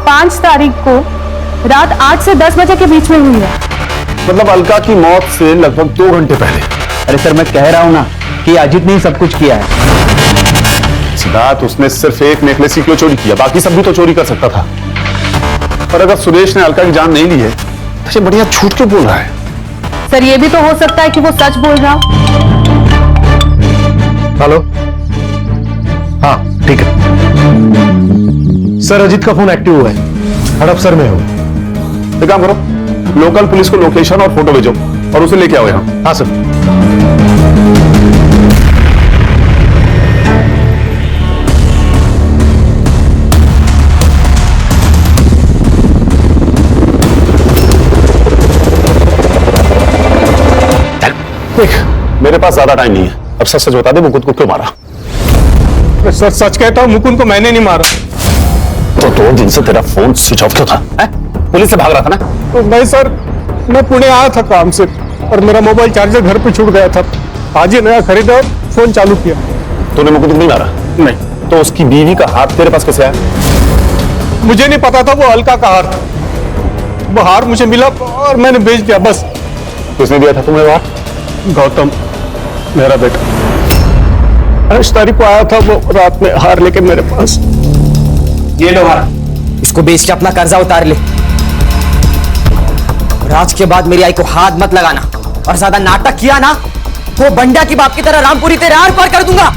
S9: 5 तारीख को रात 8 से 10 बजे के बीच में हुई है।
S7: मतलब अलका की मौत से लगभग 2 घंटे पहले।
S4: अरे सर मैं कह रहा हूं ना कि अजीत ने ही सब कुछ किया है।
S7: सिद्धार्थ, उसने सिर्फ एक नेकलेस ही क्यों चोरी किया? बाकी सब भी तो चोरी कर सकता था। और अगर सुरेश ने अलका की जान नहीं ली है तो ये बढ़िया झूठ क्यों बोल रहा है?
S9: सर ये भी तो हो सकता है कि वो सच बोल रहा हो।
S8: हेलो, हाँ ठीक है सर। अजीत का फोन एक्टिव हुआ है, हड़पसर में हो।
S7: एक काम करो, लोकल पुलिस को लोकेशन और फोटो भेजो और उसे लेके आओ यहाँ।
S8: हाँ सर।
S7: देख, मेरे पास ज्यादा टाइम नहीं है, अब सच सच बता दे मुकुंद को क्यों मारा?
S8: सर सच कहता हूँ, मुकुंद को मैंने नहीं मारा।
S7: तो 2 दिन से तेरा फोन स्विच ऑफ क्यों था? पुलिस से भाग रहा था ना?
S8: तो नहीं सर, मैं पुणे आया था काम से और मेरा मोबाइल चार्जर घर पे छूट गया था। आज ही नया खरीदा और फोन चालू किया।
S7: तूने मुकुंद को नहीं मारा?
S8: नहीं।
S7: तो उसकी बीवी का हाथ तेरे पास कैसे आया?
S8: मुझे नहीं पता था वो अलका का हार था। वो हार मुझे मिला और मैंने बेच दिया बस।
S7: किसने दिया था तुम्हें वो हार?
S8: गौतम, मेरा बेटा। 8 तारीख को आया था वो रात में हार लेके मेरे पास।
S1: ये लो हार, इसको बेच के अपना कर्जा उतार ले।
S11: और आज के बाद मेरी आई को हाथ मत लगाना, और ज्यादा नाटक किया ना तो बंडा की बाप की तरह रामपुरी तेरे आर पार कर दूंगा।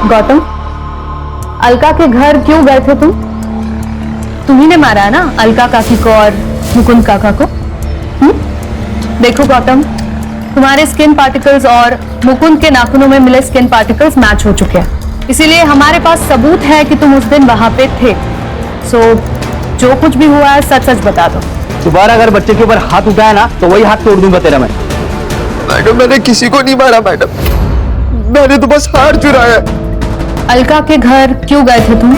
S9: गौतम, अलका के घर क्यों गए थे तुम? तुम्ही ने मारा है ना अलका काकी को और मुकुंद काका को? देखो गौतम, तुम्हारे स्किन पार्टिकल्स और मुकुंद के नाखूनों में मिले स्किन पार्टिकल्स मैच हो चुके हैं, इसीलिए हमारे पास सबूत है कि तुम उस दिन वहां पे थे। सो जो कुछ भी हुआ है सच सच बता दो।
S4: दोबारा अगर बच्चे के ऊपर हाथ उठाया ना तो वही हाथ तोड़ दूंगा तेरा मैं।
S1: मैडम, मैंने किसी को नहीं मारा मैडम, मैंने तो बस हार चुराया।
S9: अलका के घर क्यों गए थे तुम?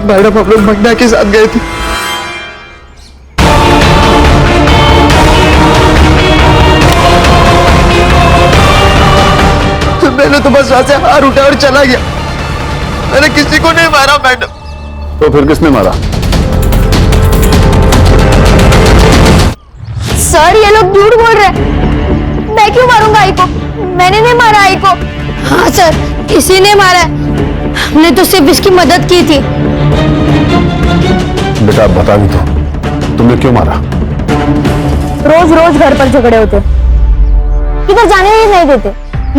S1: मैडम, हम लोग बंडा के साथ गए थे। मैंने तो बस वहां से हार उठा और चला गया, मैंने किसी को नहीं मारा मैडम।
S7: तो फिर किसने मारा?
S2: सर, ये लोग झूठ बोल रहे हैं। मैं क्यों मारूंगा आई को? मैंने नहीं मारा आई को। हाँ सर, किसी ने मारा है, हमने तो सिर्फ इसकी मदद की थी।
S7: बेटा आप बता भी तो, तुमने क्यों मारा?
S2: रोज रोज घर पर झगड़े होते, किधर जाने ही नहीं देते,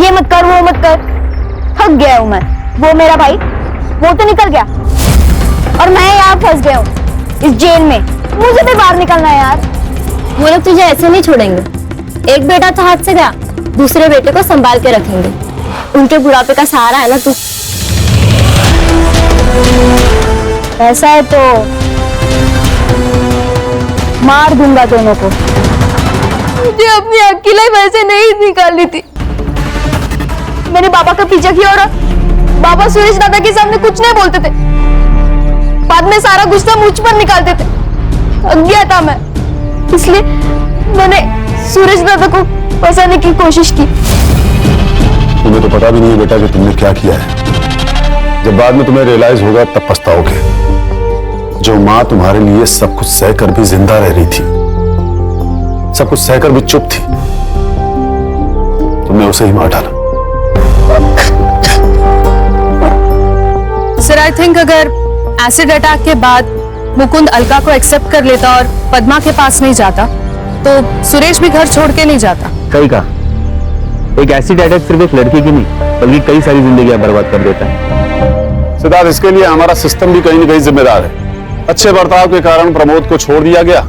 S2: ये मत कर वो मत कर। थक गया हूं मैं। वो मेरा भाई, वो तो निकल गया और मैं यहाँ फंस गया हूँ इस जेल में। मुझे भी बाहर निकलना है यार। वो लोग तुझे ऐसे नहीं छोड़ेंगे। एक बेटा तो हाथ से गया, दूसरे बेटे को संभाल के रखेंगे। उनके बुढ़ापे का सहारा है ना तू। ऐसा है तो मार दूंगा दोनों को। मुझे अपनी अकेले वैसे नहीं निकालनी थी। मैंने बाबा का पीछा किया और बाबा सुरेश दादा के सामने कुछ नहीं बोलते थे, बाद में सारा गुस्सा मुझ पर निकालते थे। थक गया था मैं, इसलिए मैंने सुरेश दादा को फंसाने की कोशिश की।
S7: तुम्हें तो पता भी नहीं है बेटा कि तुमने क्या किया है। जब बाद में तुम्हें रियलाइज होगा तब पछताओगे। जो माँ तुम्हारे लिए सब कुछ सहकर भी जिंदा रह रही थी, सब कुछ सहकर भी चुप थी, तुमने उसे ही मार डाला।
S9: सर, आई थिंक अगर एसिड अटैक के बाद मुकुंद अलका को एक्सेप्ट कर लेता और पद्मा के पास नहीं जाता तो सुरेश भी घर छोड़ के नहीं जाता।
S4: सही कहा, एक एसिड अटैक सिर्फ एक लड़की की नहीं बल्कि कई सारी जिंदगियां बर्बाद कर देता है।
S7: सिद्धार्थ, इसके लिए हमारा सिस्टम भी कहीं न कहीं जिम्मेदार है। अच्छे बर्ताव के कारण प्रमोद को छोड़ दिया गया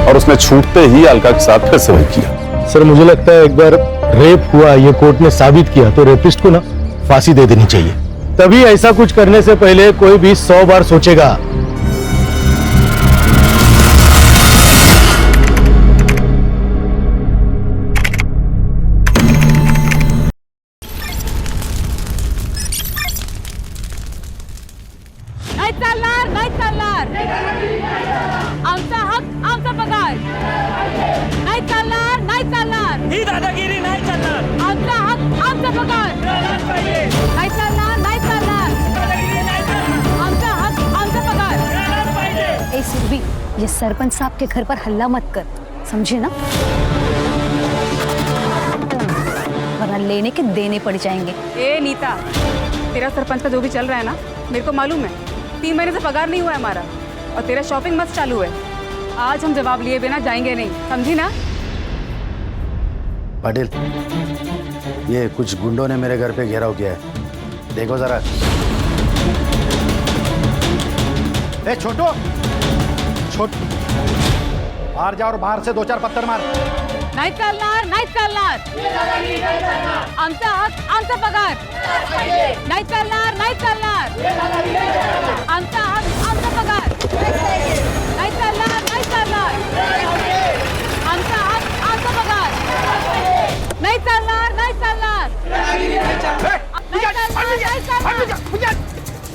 S7: और उसने छूटते ही अलका के साथ फिर से वही किया।
S8: सर, मुझे लगता है एक बार रेप हुआ, ये कोर्ट ने साबित किया तो रेपिस्ट को ना फांसी दे देनी चाहिए। तभी ऐसा कुछ करने से पहले कोई भी 100 बार सोचेगा।
S3: नाही चालणार। आमचा हक, आमचा पगार नाही चालणार, नाही चालणार। ही दादागिरी नाही चालणार। आमचा हक, आमचा पगार नाही चालणार, नाही चालणार। आमचा हक, आमचा पगार।
S2: ए सुरभि, ये सरपंच साहब के घर पर हल्ला मत कर, समझे ना? वरना लेने के देने पड़ जाएंगे।
S3: ए नीता, तेरा सरपंच का जो भी चल रहा है ना, मेरे को मालूम है। 3 महीने से पगार नहीं हुआ है हमारा और तेरा शॉपिंग मस्त चालू है। आज हम जवाब लिए बिना जाएंगे नहीं, समझी ना?
S12: पाटिल, ये कुछ गुंडों ने मेरे घर पे घेराव किया है, देखो जरा। ए छोटू, बाहर जा और बाहर से 2-4 पत्थर मार।
S3: नाही चालणार, नाही चालणार। आमचा हक, आमचा पगार नाही चालणार, नाही चालणार। आमचा हक, आमचा पगार नाही चालणार, नाही चालणार। आमचा हक, आमचा पगार नाही चालणार, नाही चालणार।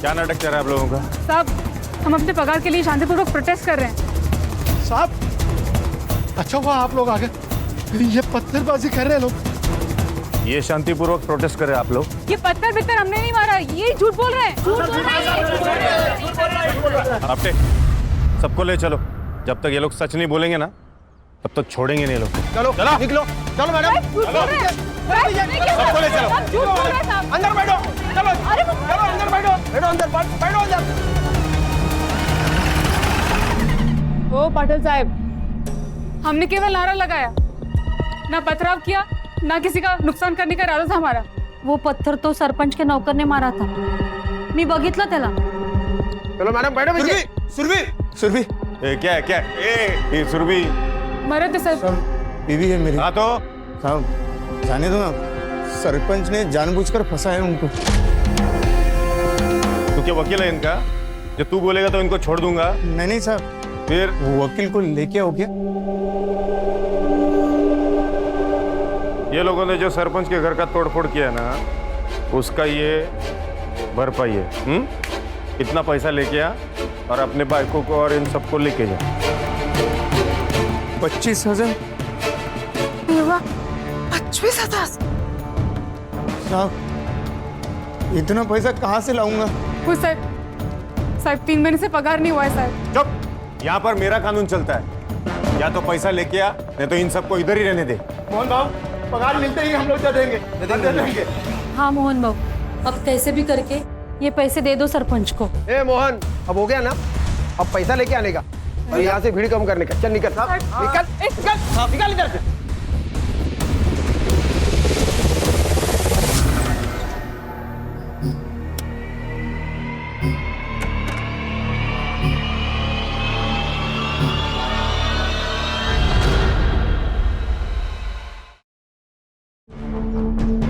S8: क्या नाटक चल रहा है आप लोगों का?
S3: साहब, हम अपने पगार के लिए शांतिपूर्वक प्रोटेस्ट कर रहे हैं।
S12: साहब, अच्छा हुआ आप लोग आ गए, ये पत्थरबाजी कर रहे हैं लोग।
S8: ये शांतिपूर्वक प्रोटेस्ट करे आप लोग?
S3: ये पत्थर बित्तर हमने नहीं मारा, ये झूठ बोल रहे हैं। झूठ बोल रहे हैं।
S8: आपटे सबको ले चलो, जब तक ये लोग सच नहीं बोलेंगे ना तब तक छोड़ेंगे नहीं लोग।
S12: चलो चलो निकलो, चलो मैडम,
S8: सबको ले चलो।
S12: अंदर बैठो, चलो चलो अंदर बैठो, बैठो अंदर, बैठो अंदर।
S9: ओ पाटिल साहब, हमने केवल नारा लगाया, ना पथराव किया, ना किसी का नुकसान करने का इरादा था हमारा।
S3: वो पत्थर तो सरपंच के नौकर ने मारा था, मी बघितलं त्याला।
S12: चलो मैडम बैठो।
S13: सुरभि सुरभि क्या है क्या ये सुरभि
S9: मरे थे सर।
S12: बीवी है मेरी।
S13: हाँ तो
S12: साहब जाने दो ना, सरपंच ने जानबूझकर फंसाया उनको।
S13: तू क्या वकील है इनका? जब तू बोलेगा तो इनको छोड़ दूंगा।
S12: नहीं साहब,
S13: फिर
S12: वकील को लेके आओ क्या?
S13: ये लोगों ने जो सरपंच के घर का तोड़फोड़ किया ना, उसका ये भरपाई है। इतना पैसा लेके आ और अपने बाइकों को और इन सबको लेके जा।
S12: 25,000।
S9: 25,000
S12: साहब इतना पैसा कहाँ से लाऊंगा?
S9: कुछ साहब 3 महीने से पगार नहीं हुआ है साहब।
S13: चुप, यहाँ पर मेरा कानून चलता है, या तो पैसा लेके आ, नहीं तो इन सबको इधर ही रहने दे।
S12: मोहन बाबू, पगार मिलते ही हम लोग दे देंगे।
S3: हाँ मोहन बाबू, अब कैसे भी करके ये पैसे दे दो सरपंच को।
S14: ए मोहन, अब हो गया ना, अब पैसा लेके आने का और यहाँ से भीड़ कम करने का। चल निकल निकल इधर से।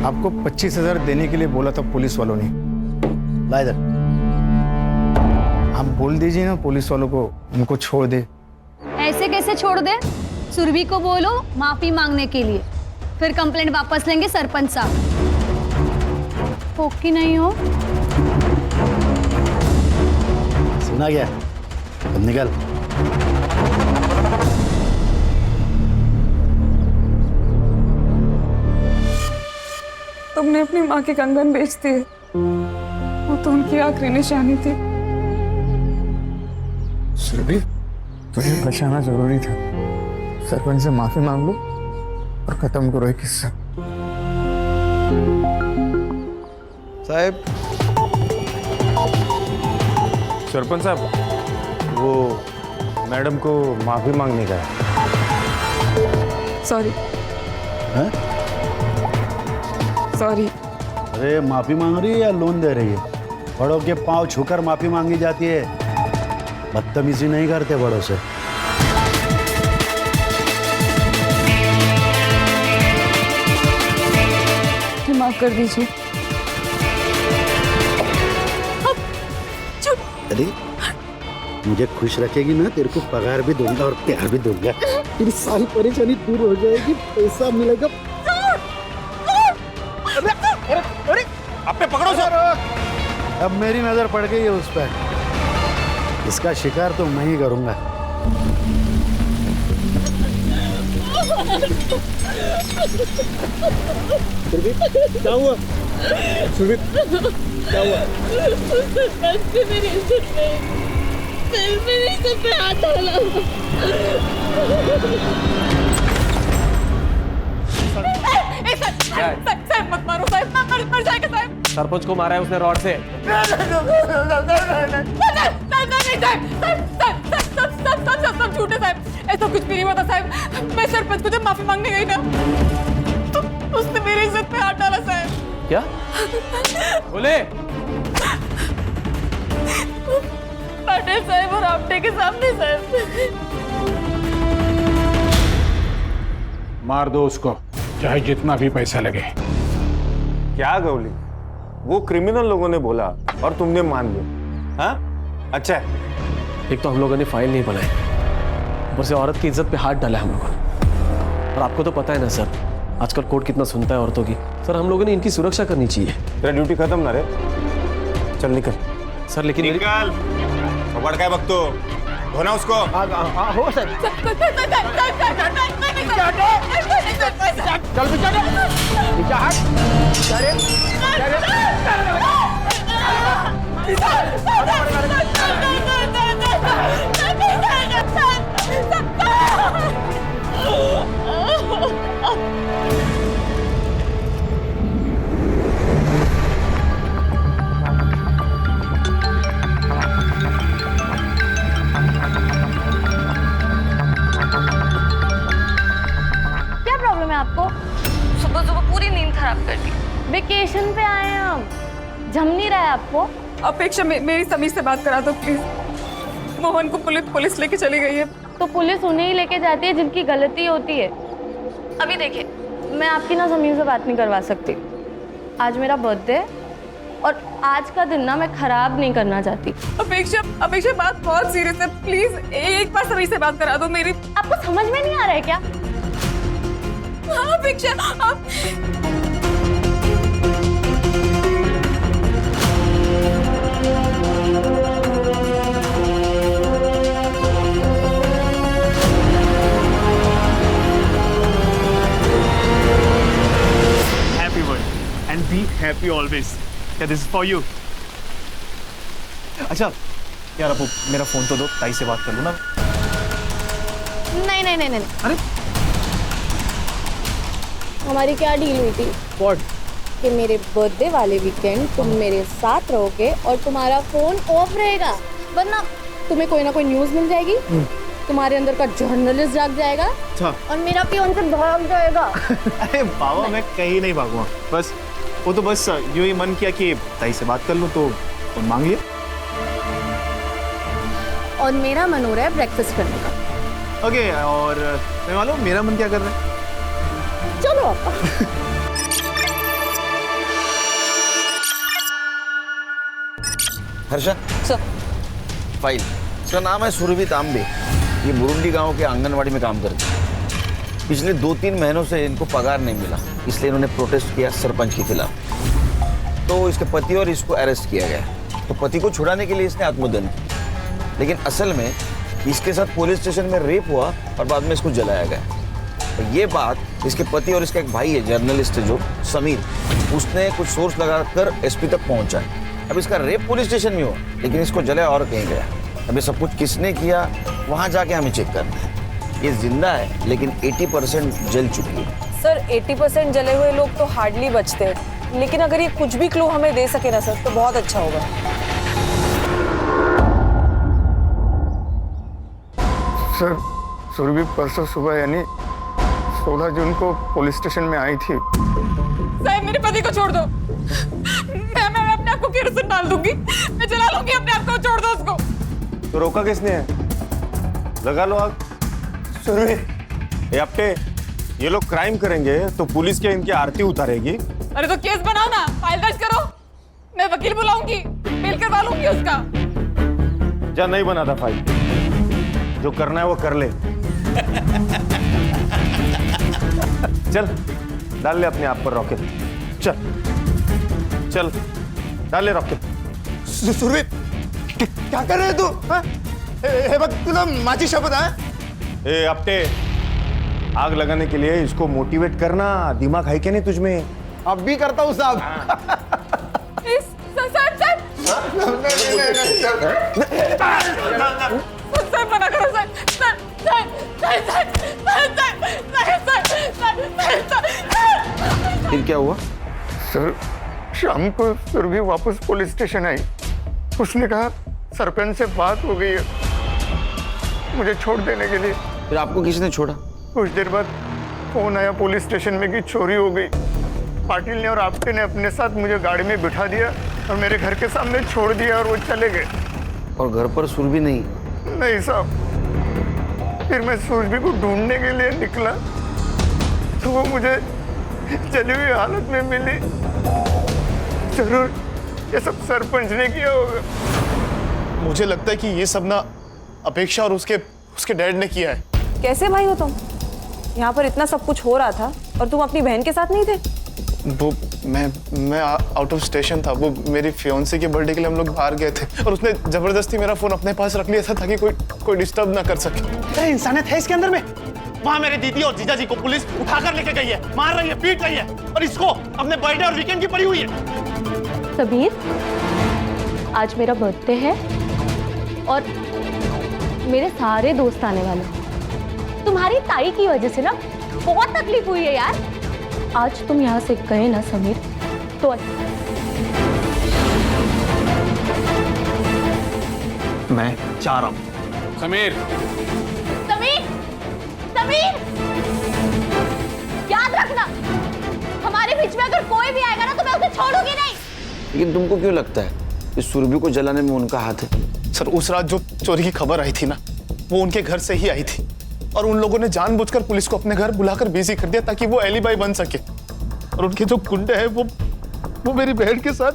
S12: आपको 25,000 देने के लिए बोला था पुलिस वालों ने। ला इधर। आप बोल दीजिए ना पुलिस वालों को, उनको छोड़ दे।
S9: ऐसे कैसे छोड़ दे? सुरभि को बोलो माफी मांगने के लिए, फिर कंप्लेंट वापस लेंगे सरपंच साहब। ओके नहीं हो?
S8: सुना गया, अब निकल।
S9: तुमने अपनी माँ के कंगन बेच दिए, वो तो उनकी आखिरी निशानी थी।
S12: सुरभि, तुम्हें बचाना जरूरी था। सरपंच से माफी मांग लो और खत्म करो ये किस्सा।
S14: साहब,
S13: सरपंच साहब, वो मैडम को माफी मांगने का है।
S9: सॉरी। सॉरी।
S8: अरे माफी मांग रही है या लोन दे रही है? बड़ों के पांव छूकर माफी मांगी जाती है, बदतमीजी नहीं करते बड़ों से।
S9: माफ कर दीजिए।
S8: अरे मुझे खुश रखेगी ना, तेरे को पगार भी दूंगा और प्यार भी दूंगा। तेरी सारी परेशानी दूर हो जाएगी, पैसा मिलेगा।
S13: अरे आप पे पकड़ो सर।
S8: अब मेरी नजर पड़ गई है उस पर, इसका शिकार तो मैं ही करूंगा।
S12: क्या हुआ? सुरभि, क्या हुआ?
S3: मेरी इज्जत पे हाथ डाला।
S9: साहब मत मारो साहब, मर जाएगा साहब।
S14: सरपंच को मारा है उसने रॉड से।
S9: सब झूठे साहब, ऐसा कुछ भी नहीं हुआ था साहब। मैं सरपंच को जब माफी मांगने गई ना, तो उसने मेरी इज्जत पे हाथ डाला साहब।
S14: क्या बोले?
S3: पाटिल साहब और आपटे के सामने साहब।
S15: मार दो उसको, चाहे जितना भी पैसा लगे।
S13: क्या गौली, वो क्रिमिनल लोगों ने बोला और तुमने मान लिया? हाँ अच्छा है।
S14: एक तो हम लोगों ने फाइल नहीं बनाई, ऊपर से औरत की इज्जत पे हाथ डाला हम लोगों ने। और आपको तो पता है ना सर, आजकल कोर्ट कितना सुनता है औरतों की। सर हम लोगों ने इनकी सुरक्षा करनी चाहिए।
S13: तेरा ड्यूटी खत्म ना रे, चल निकल।
S14: सर लेकिन
S13: निकल, पकड़ का वक्त तो धोना उसको।
S14: हो सर।
S12: चल पीछे
S9: जम नहीं रहा है आपको?
S3: अपेक्षा मेरी समीर से बात करा दो प्लीज। मोहन को पुलिस लेके चली गई है।
S9: तो पुलिस उन्हें ही लेके जाती है जिनकी गलती होती है। अभी देखिए, मैं आपकी ना समीर से बात नहीं करवा सकती। आज मेरा बर्थडे है और आज का दिन ना मैं खराब नहीं करना चाहती।
S3: अपेक्षा बात बहुत सीरियस है, प्लीज एक बार समीर से बात करा दो मेरी।
S9: आपको समझ में नहीं आ रहा है क्या?
S3: हाँ अपेक्षा, आप
S16: Happy birthday and be happy always. Yeah, this is for you. अच्छा यार, अब मेरा फोन तो दो, ताई से बात कर लूँ ना।
S9: नहीं।
S16: अरे
S9: हमारी क्या डील हुई थी?
S16: व्हाट?
S9: कि मेरे बर्थडे वाले वीकेंड तुम मेरे साथ रहोगे और तुम्हारा फोन ऑफ रहेगा, वरना तुम्हें कोई ना कोई न्यूज मिल जाएगी, तुम्हारे अंदर का जर्नलिस्ट जाग जाएगा और मेरा फियांसे भाग जाएगा।
S16: अरे बाबा, मैं कहीं नहीं भागूंगा। बस वो तो बस यूं ही मन किया कि ताई से बात कर लूं तो फोन मांग लिया।
S9: और मेरा मन हो रहा है ब्रेकफास्ट करने का।
S16: ओके, और मैं मालूम मेरा मन क्या कर रहा है?
S9: चलो।
S6: Harsha sir, file. इसका नाम है सुरभि तांबे। ये बुरुंडी गांव के आंगनवाड़ी में काम करती है। पिछले 2-3 महीनों से इनको पगार नहीं मिला, इसलिए इन्होंने प्रोटेस्ट किया सरपंच के खिलाफ। तो इसके पति और इसको अरेस्ट किया गया। तो पति को छुड़ाने के लिए इसने आत्मदहन किया, लेकिन असल में इसके साथ पुलिस स्टेशन में रेप हुआ और बाद में इसको जलाया गया। और ये बात इसके पति और इसका एक भाई है, जर्नलिस्ट है जो समीर, उसने कुछ सोर्स लगाकर एसपी तक पहुंचा। अब इसका रेप पुलिस स्टेशन में हुआ, लेकिन इसको जलाया और कहीं गया। अब ये सब कुछ किसने किया, वहां जाके हमें चेक करना है। ये जिंदा है, लेकिन 80% जल चुकी है।
S3: सर 80% जले हुए लोग तो हार्डली बचते हैं, लेकिन अगर ये कुछ भी क्लू हमें दे सके ना सर, तो बहुत अच्छा होगा।
S1: सर, सुरभि परसों सुबह यानी 16 जून को पुलिस स्टेशन में आई थी।
S3: साहब मेरे पति को छोड़ दो। मैं अपने आप को केरोसिन डाल दूंगी, मैं जला लूंगी अपने आप को, छोड़ दो उसको।
S13: तो रोका किसने है? लगा लो आग। सुरभि, ये अपने ये लोग क्राइम करेंगे तो पुलिस क्या इनकी आरती उतारेगी?
S3: अरे तो केस बनाओ ना, फाइल दर्ज करो, मैं वकील बुलाऊंगी, मेल करवा लूंगी उसका।
S13: जा, नहीं बना था फाइल, जो करना है वो कर ले। चल डाल ले अपने आप पर रॉकेट, चल डाल ले रॉकेट।
S1: सुरभि, क्या कर रहे तू? हे बघ, तुला माझी शपथ है।
S13: ए अपटे, आग लगाने के लिए इसको मोटिवेट करना, दिमाग है क्या नहीं तुझमें?
S1: अब भी करता हूँ साहब।
S3: सर मना करो सर,
S6: फिर क्या हुआ?
S1: सर, शाम को सुरभि वापस पुलिस स्टेशन आई। उसने कहा सरपंच से बात हो गई है मुझे छोड़ देने के लिए।
S6: फिर आपको किसने छोड़ा?
S1: कुछ देर बाद फोन आया पुलिस स्टेशन में कि चोरी हो गई। पाटिल ने और आपटे ने अपने साथ मुझे गाड़ी में बिठा दिया और मेरे घर के सामने छोड़ दिया और वो चले गए।
S6: और घर पर सुरभि नहीं?
S1: नहीं साहब। फिर मैं सुरभि को ढूंढने के लिए निकला तो वो मुझे जली हुई हालत में मिली। जरूर ये सब सरपंच ने किया होगा।
S16: मुझे लगता है कि ये सब ना अपेक्षा और उसके डैड ने किया है।
S3: कैसे भाई हो तुम? यहाँ पर इतना सब कुछ हो रहा था और तुम अपनी बहन के साथ नहीं थे?
S16: वो मैं आउट ऑफ स्टेशन था। वो मेरी फियांसे के बर्थडे के लिए हम लोग बाहर गए थे और उसने जबरदस्ती मेरा फोन अपने पास रख लिया था ताकि कोई डिस्टर्ब ना कर सके।
S17: अरे इंसानियत है इसके अंदर में। वहाँ मेरे दीदी और जीजा जी को पुलिस उठाकर लेके गई है, मार रही है, पीट रही है, और इसको अपने बर्थडे और वीकेंड की पड़ी हुई है।
S9: सबीर, आज मेरा बर्थडे है और मेरे सारे दोस्त आने वाले हैं। तुम्हारी ताई की वजह से ना बहुत तकलीफ हुई है यार। आज तुम यहाँ से गए ना समीर तो
S16: मैं चाह रहा हूँ।
S17: समीर,
S9: समीर, समीर, याद रखना, हमारे बीच में अगर कोई भी आएगा ना तो मैं उसे छोड़ूंगी नहीं।
S6: लेकिन तुमको क्यों लगता है कि सुरभि को जलाने में उनका हाथ है?
S16: सर उस रात जो चोरी की खबर आई थी ना, वो उनके घर से ही आई थी और उन लोगों ने जानबूझकर पुलिस को अपने घर बुलाकर बिजी कर दिया ताकि वो एलिबाई बन सके। और उनके जो गुंडे हैं वो मेरी बहन के साथ।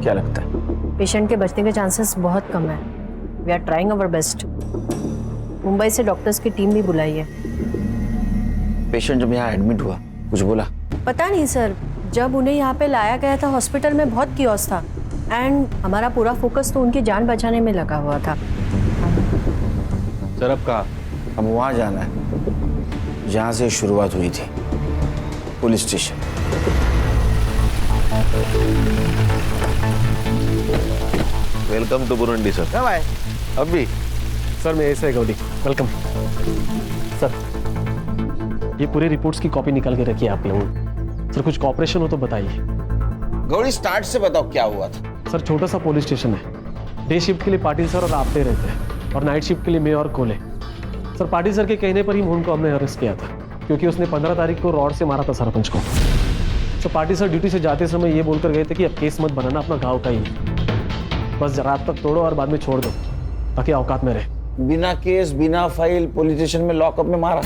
S6: क्या लगता है?
S3: पेशेंट के बचने के चांसेस बहुत कम है। We are trying our best. Mumbai से डॉक्टर्स की टीम भी बुलाई है।
S6: पेशेंट जब यहाँ एडमिट हुआ कुछ बोला?
S3: पता नहीं सर, जब उन्हें यहाँ पे लाया गया था हॉस्पिटल में बहुत कियोस था एंड हमारा पूरा फोकस तो उनकी जान बचाने में लगा हुआ था।
S6: सर अब कहा? हम वहाँ जाना है जहाँ से शुरुआत हुई थी, police station. Welcome to Burundi sir.
S11: कब आए?
S6: अभी
S14: सर मैं ऐसे गौरी, वेलकम। सर ये पूरी रिपोर्ट्स की कॉपी निकाल के रखिए आप लोग। सर कुछ कॉपरेशन हो तो बताइए।
S6: गौरी स्टार्ट से बताओ क्या हुआ था?
S14: सर छोटा सा पुलिस स्टेशन है। डे शिफ्ट के लिए पाटिल सर और आपटे रहते हैं और नाइट शिफ्ट के लिए मैं और कोले। सर पाटिल सर के कहने पर ही मोहन को हमने अरेस्ट किया था क्योंकि उसने 15 तारीख को रॉड से मारा था सरपंच को। तो पाटिल सर ड्यूटी से जाते समय ये बोलकर गए थे कि अब केस मत बनाना, अपना गाँव का ही, बस रात तक तोड़ो और बाद में छोड़ दो ताकि औकात में रहे।
S6: बिना केस बिना फाइल पुलिस स्टेशन में लॉकअप में मारा?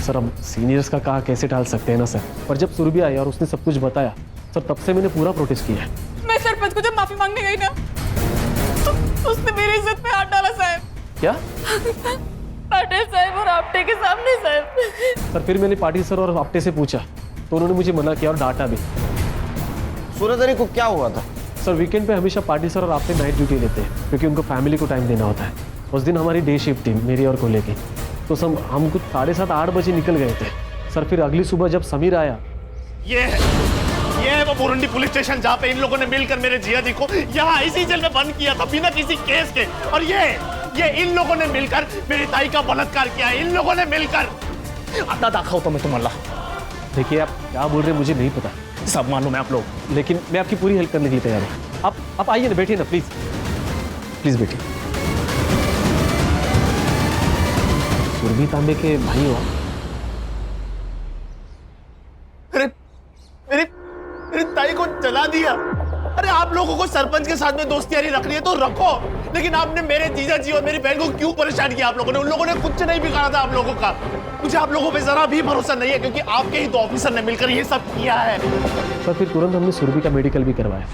S14: सर अब सीनियर्स का कहा कैसे टाल सकते हैं ना सर, पर जब सुरभि आई और उसने सब कुछ बताया सर तब से मैंने पूरा प्रोटेस्ट किया है।
S2: मैं सरपंच को जब माफी मांगने गई ना तो उसने मेरी इज्जत पे हाथ डाला साहब।
S14: क्या?
S2: पाटिल साहब और आपटे के सामने साहब।
S14: सर फिर मैंने पाटिल सर और आपटे से पूछा तो उन्होंने मुझे मना किया और डांटा भी।
S6: 16 तारीख को क्या हुआ था?
S14: सर वीकेंड पे हमेशा पाटिल सर और आपटे नाइट ड्यूटी लेते हैं क्योंकि उनको फैमिली को टाइम देना होता है। उस दिन हमारी डे शिफ्ट थी मेरी और कोले की, तो हम कुछ 7:30-8 बजे निकल गए थे। सर फिर अगली सुबह जब समीर आया,
S17: ये है वो बुरुंडी पुलिस स्टेशन जहाँ पे इन लोगों ने मिलकर मेरे जिया जी को यहाँ इसी जेल में बंद किया था बिना किसी केस के। और ये इन लोगों ने मिलकर मेरी ताई का बलात्कार किया है, इन लोगों ने मिलकर। आता दाखा तो मैं तुम्हारा।
S14: देखिए आप क्या बोल रहे हैं मुझे नहीं पता,
S17: सब मालूम है आप लोग,
S14: लेकिन मैं आपकी पूरी हेल्प करने के लिए तैयार हूँ। आप आइए ना, बैठिए ना प्लीज, प्लीज बैठिए। सुरभि तांबे के भाई हो?
S17: मेरी ताई को जला दिया। अरे आप लोगों को सरपंच के साथ में दोस्ती यारी रखनी है तो रखो, लेकिन आपने मेरे जीजा जी और मेरी बहन को क्यों परेशान किया? आप लोगों ने, उन लोगों ने कुछ नहीं बिगाड़ा था आप लोगों का। मुझे आप लोगों पे जरा भी भरोसा नहीं है क्योंकि आपके ही 2 ऑफिसर ने मिलकर ये सब किया है।
S14: सर फिर तुरंत हमने सुरभि का मेडिकल भी करवाया,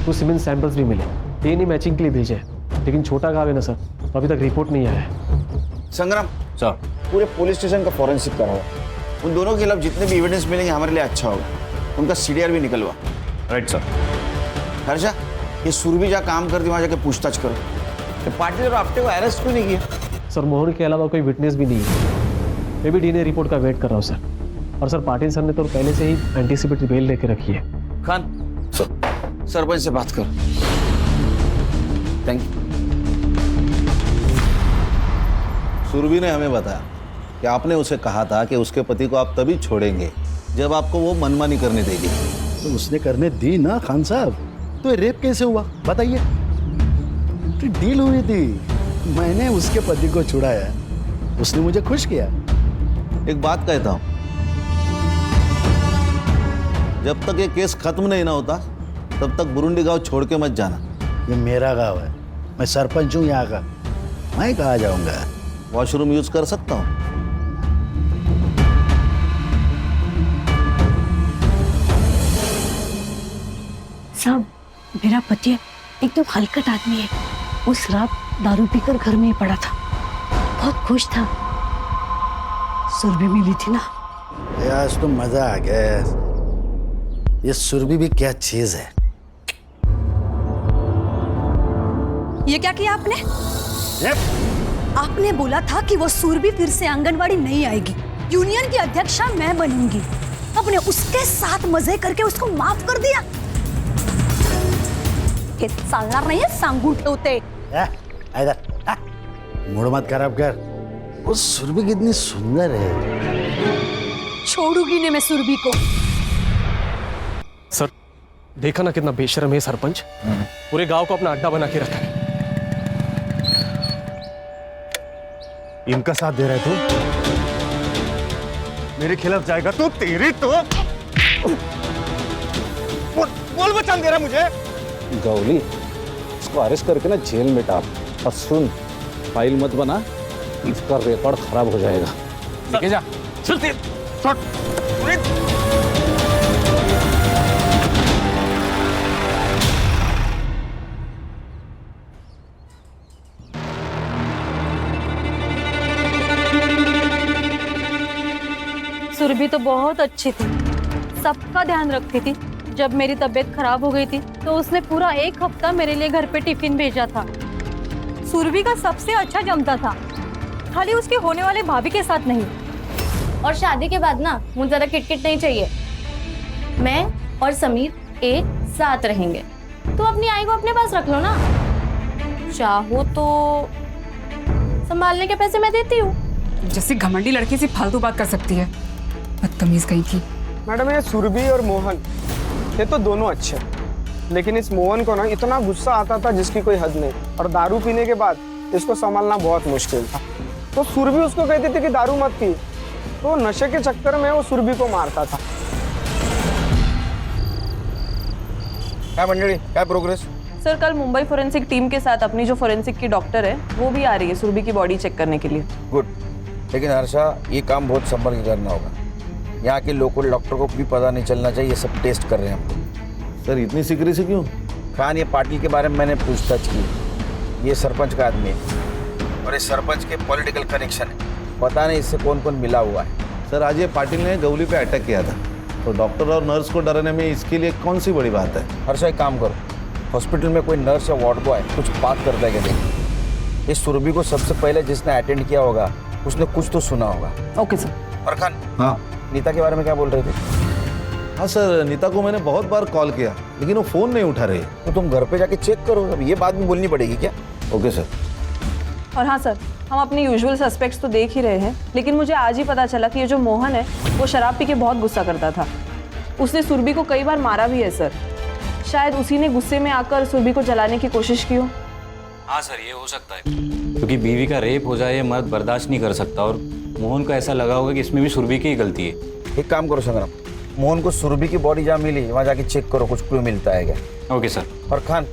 S14: कुछ सीमेंट सैंपल्स भी मिले, डीएनए मैचिंग के लिए भेजे, लेकिन छोटा गाँव है ना सर, तो अभी तक रिपोर्ट नहीं आया है।
S6: संग्राम सर, पूरे पुलिस स्टेशन का फॉरेंसिक करवाओ। उन दोनों के खिलाफ जितने भी एविडेंस मिलेंगे हमारे लिए अच्छा होगा। उनका सीडीआर भी निकलवा।
S7: Right sir.
S6: हर्षा, ये सुरभि जहाँ काम करती वहाँ जाके पूछताछ करो। ये पाटिल और आपटे को अरेस्ट क्यों नहीं किया?
S14: सर मोहन के अलावा कोई विटनेस भी नहीं है। मैं भी डीएनए रिपोर्ट का वेट कर रहा हूँ सर। और सर पाटिल सर ने तो पहले से ही एंटीसिपेटरी बेल लेके रखी है।
S6: खान सर, सरपंच से बात करो। Thank you.
S18: सुरभि ने हमें बताया कि आपने उसे कहा था कि उसके पति को आप तभी छोड़ेंगे जब आपको वो मनमानी करने देगी।
S12: तो उसने करने दी ना खान साहब। तो ये रेप कैसे हुआ बताइए? तो डील हुई थी, मैंने उसके पति को छुड़ाया, उसने मुझे खुश किया।
S18: एक बात कहता हूं, जब तक ये केस खत्म नहीं ना होता तब तक बुरुंडी गांव छोड़ के मत जाना।
S12: ये मेरा गांव है, मैं सरपंच हूँ यहाँ का, मैं कहाँ जाऊंगा?
S18: वॉशरूम यूज कर सकता हूँ?
S10: साहब, मेरा पति एकदम हलकट आदमी है। उस रात दारू पीकर घर में ही पड़ा था, बहुत खुश था। सुरभि मिली थी ना।
S12: आज तो मजा आ गया। ये सुरभि भी क्या चीज है।
S19: ये क्या किया आपने? आपने बोला था कि वो सुरभि फिर से आंगनवाड़ी नहीं आएगी, यूनियन की अध्यक्षा मैं बनूंगी। आपने उसके साथ मजे करके उसको माफ कर दिया। हे चालणार नाही, सांगून ठेवते।
S12: मूड मत खराब कर। वो सुरभि कितनी सुंदर है।
S19: छोड़ूंगी नहीं मैं सुरभि को।
S14: सर देखा ना कितना बेशर्म है सरपंच, पूरे गांव को अपना अड्डा बना के रखा है।
S15: इनका साथ दे रहे तू?
S17: मेरे खिलाफ जाएगा तो तेरी तो बोल बचान दे रहा मुझे।
S18: गौली, इसको अरेस्ट करके ना जेल में डाल। और सुन, फाइल मत बना, इसका रिकॉर्ड खराब हो जाएगा। लेके जा।
S10: सुरभि तो बहुत अच्छी थी, सबका ध्यान रखती थी। जब मेरी तबीयत खराब हो गई थी तो उसने पूरा 1 हफ्ता मेरे लिए घर पे टिफिन भेजा था। सुरभि का सबसे अच्छा जमता था, खाली उसके होने वाले भाभी के साथ नहीं।
S9: और शादी के बाद ना मुझे ज़्यादा किटकिट नहीं चाहिए। मैं और समीर एक साथ रहेंगे। तो अपनी आई को अपने पास रख लो ना। चाहो तो संभालने के पैसे मैं देती हूँ।
S2: जैसे घमंडी लड़की से फालतू बात कर सकती है, बदतमीज कहीं की।
S1: मैडम ये सुरभि और मोहन ये तो दोनों अच्छे, लेकिन इस मोहन को ना इतना गुस्सा आता था जिसकी कोई हद नहीं, और दारू पीने के बाद इसको संभालना बहुत मुश्किल था। तो सुरभि उसको कहती थी कि दारू मत पी, तो नशे के चक्कर में वो सुरभि को मारता था।
S5: क्या मंडली, क्या प्रोग्रेस?
S3: सर कल मुंबई फोरेंसिक टीम के साथ अपनी जो फोरेंसिक की डॉक्टर है वो भी आ रही है सुरभि की बॉडी चेक करने के लिए।
S5: गुड, लेकिन हर्षा ये काम बहुत संभल के करना होगा। यहाँ के लोकल डॉक्टर को भी पता नहीं चलना चाहिए ये सब टेस्ट कर रहे हैं हम।
S18: सर इतनी सीक्रेसी क्यों?
S5: खान, ये पाटिल के बारे में मैंने पूछताछ की। ये सरपंच का आदमी है और इस सरपंच के पॉलिटिकल कनेक्शन है। पता नहीं इससे कौन कौन मिला हुआ है।
S18: सर आज ये पाटिल ने गौली पे अटैक किया था, तो डॉक्टर और नर्स को डराने में इसके लिए कौन सी बड़ी बात है?
S5: हर्षा एक काम करो, हॉस्पिटल में कोई नर्स या वार्ड बॉय कुछ बात करता है क्या देखिए। इस सुरभि को सबसे पहले जिसने अटेंड किया होगा उसने कुछ तो सुना होगा।
S3: Okay sir.
S5: और खान,
S18: हाँ
S5: नीता के बारे में क्या बोल रहे थे?
S18: हाँ सर, नीता को मैंने बहुत बार कॉल किया लेकिन वो फ़ोन नहीं उठा रही।
S5: तो तुम घर पे जाके चेक करो, अब ये बात भी बोलनी पड़ेगी क्या?
S18: Okay sir.
S3: और हाँ सर, हम अपने यूजुअल सस्पेक्ट्स तो देख ही रहे हैं, लेकिन मुझे आज ही पता चला कि ये जो मोहन है वो शराब पी के बहुत गुस्सा करता था। उसने सुरभि को कई बार मारा भी है सर। शायद उसी ने गुस्से में आकर सुरभि को जलाने की कोशिश की हो।
S4: हाँ सर, ये हो सकता है, क्योंकि बीवी का रेप हो जाए मर्द बर्दाश्त नहीं कर सकता, और मोहन को ऐसा लगा होगा कि इसमें भी सुरभि की ही गलती है।
S5: एक काम करो संग्राम, मोहन को सुरभि की बॉडी जहाँ मिली वहाँ जाके चेक करो, कुछ क्लू मिलता है क्या।
S4: Okay sir.
S5: और खान,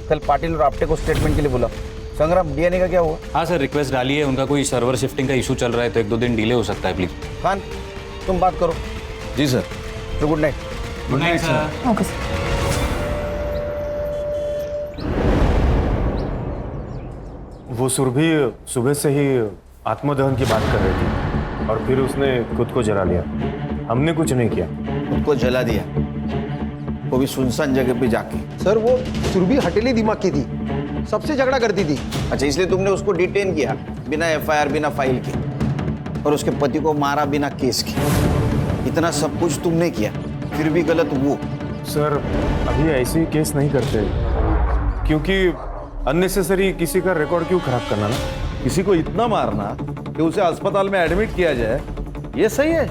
S5: कल पाटिल और आपटे को स्टेटमेंट के लिए बुलाओ। संग्राम, डीएनए का क्या हुआ?
S4: हाँ सर, रिक्वेस्ट डाली है, उनका कोई सर्वर शिफ्टिंग का इशू चल रहा है, तो 1-2 दिन डिले हो सकता है, प्लीज।
S5: खान, तुम बात करो।
S18: जी सर।
S5: तो good night.
S4: Good night sir.
S3: Okay sir.
S13: वो सुरभि सुबह से ही आत्मदहन की बात कर रही थी और फिर उसने खुद को जला लिया। हमने कुछ नहीं किया।
S5: खुद को जला दिया, वो भी सुनसान जगह पे जाके।
S1: सर वो सुरभि हटेली दिमाग की थी, सबसे झगड़ा करती थी।
S5: अच्छा, इसलिए तुमने उसको डिटेन किया बिना एफआईआर, बिना फाइल के, और उसके पति को मारा बिना केस के। इतना सब कुछ तुमने किया, फिर भी गलत वो।
S13: सर अभी ऐसे केस नहीं करते, क्योंकि अननेसेसरी किसी का रिकॉर्ड क्यों खराब करना ना।
S18: किसी को इतना मारना कि उसे अस्पताल में एडमिट किया जाए, ये सही है?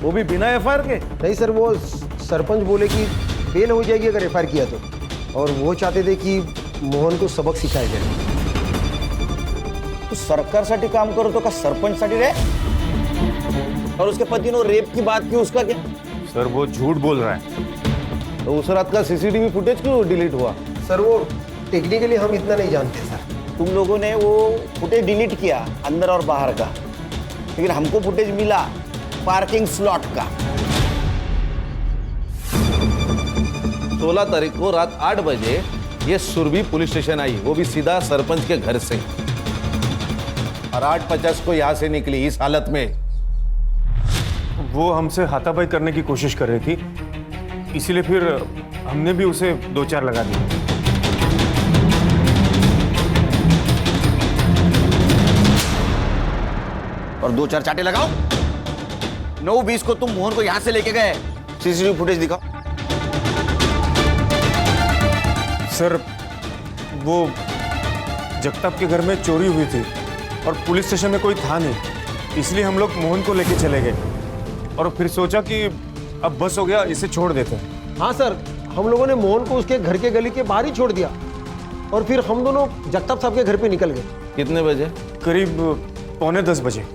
S18: वो भी बिना एफआईआर के?
S1: नहीं सर, वो सरपंच बोले कि बेल हो जाएगी अगर एफआईआर किया तो, और वो चाहते थे कि मोहन को सबक सिखाया जाए।
S5: तो सरकारसाठी काम करो तो का सरपंचसाठी रे? और उसके पति ने रेप की बात की, उसका क्या?
S13: सर वो झूठ बोल रहा है।
S18: तो उस रात का सीसीटीवी फुटेज क्यों डिलीट हुआ?
S1: सर वो टेक्निकली हम इतना नहीं जानते सर।
S5: तुम लोगों ने वो फुटेज डिलीट किया अंदर और बाहर का, लेकिन हमको फुटेज मिला पार्किंग स्लॉट का।
S18: 16 तारीख को रात 8 बजे ये सुरभि पुलिस स्टेशन आई, वो भी सीधा सरपंच के घर से, और 8:50 को यहां से निकली इस हालत में।
S13: वो हमसे हाथापाई करने की कोशिश कर रही थी, इसीलिए फिर हमने भी उसे 2-4 लगा दिए।
S5: और 2-4 चाटे लगाओ। 9:20 को तुम मोहन को यहां से लेके गए, सीसीटीवी फुटेज दिखाओ।
S13: सर वो जगताप के घर में चोरी हुई थी और पुलिस स्टेशन में कोई था नहीं, इसलिए हम लोग मोहन को लेके चले गए और फिर सोचा कि अब बस हो गया, इसे छोड़ देते हैं।
S1: हाँ सर, हम लोगों ने मोहन को उसके घर के गली के बाहर ही छोड़ दिया, और फिर हम दोनों जगताप साहब के घर पे निकल गए।
S18: कितने बजे?
S13: करीब 9:45 बजे।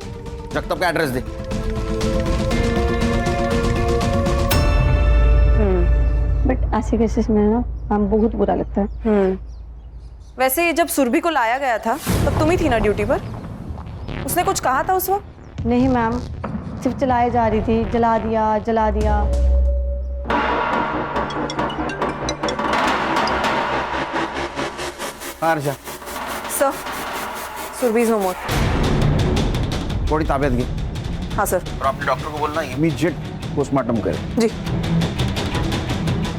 S5: जगताप का एड्रेस दे।
S20: बट ऐसे केसेस में ना मैम बहुत बुरा लगता है।
S3: वैसे जब सुरभि को लाया गया था तब तुम ही थी ना ड्यूटी पर? उसने कुछ कहा था उस वक्त?
S20: नहीं मैम, सिर्फ चलाए जा रही थी, जला दिया जला दिया।
S11: Harsha
S3: sir, Surabhi is no more.
S11: थोड़ी ताबियत की।
S3: हाँ सर।
S11: और आपने डॉक्टर को बोलना इमीडिएट पोस्टमार्टम करे।
S3: जी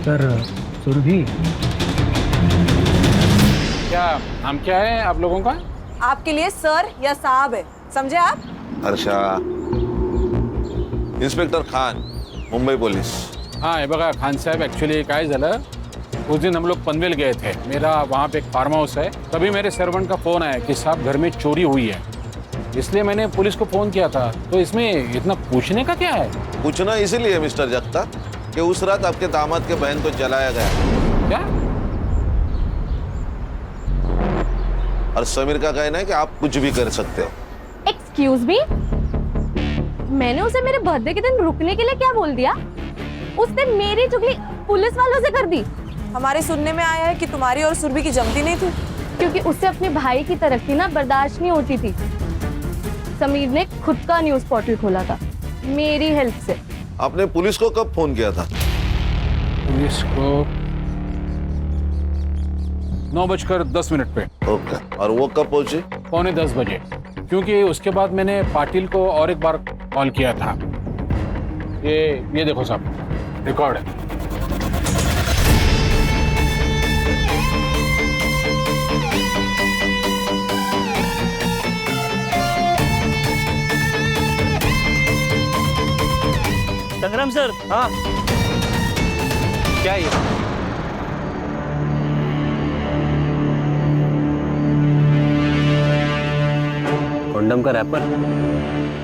S14: सर। सुरभि
S15: क्या नाम क्या है आप लोगों का?
S3: आपके लिए सर या साहब है, समझे आप?
S18: Harsha, inspector Khan, Mumbai police.
S15: हाँ हे बघा खान साहब, ॲक्च्युली काय झालं, उस दिन हम लोग पनवेल गए थे। मेरा वहाँ पे एक फार्म हाउस है। तभी मेरे सर्वेंट का फ़ोन आया कि साहब घर में चोरी हुई है, इसलिए मैंने पुलिस को फ़ोन किया था। तो इसमें इतना पूछने का क्या है?
S18: पूछना इसीलिए मिस्टर जगता कि उस रात आपके दामाद के बहन को जलाया गया।
S15: क्या?
S18: और समीर का कहना है कि आप कुछ भी कर सकते हो।
S10: एक्सक्यूज मी, मैंने उसे मेरे बर्थडे के दिन रुकने के लिए क्या बोल दिया? उसने मेरी चुगली पुलिस वालों से कर दी।
S3: हमारे सुनने में आया है कि तुम्हारी और सुरभि की जमती नहीं थी,
S10: क्योंकि उससे अपने भाई की तरक्की ना बर्दाश्त नहीं होती थी। समीर ने खुद का न्यूज पोर्टल खोला था मेरी हेल्प से।
S18: आपने पुलिस को कब फोन किया था?
S15: पुलिस को 9:10 पे।
S18: ओके, और वो कब पहुंचे?
S15: 9:45 बजे, क्योंकि उसके बाद मैंने पाटिल को और एक बार कॉल किया था। ये देखो साहब, रिकॉर्ड है।
S11: संग्राम सर। हाँ क्या ये?
S4: कंडम का रैपर?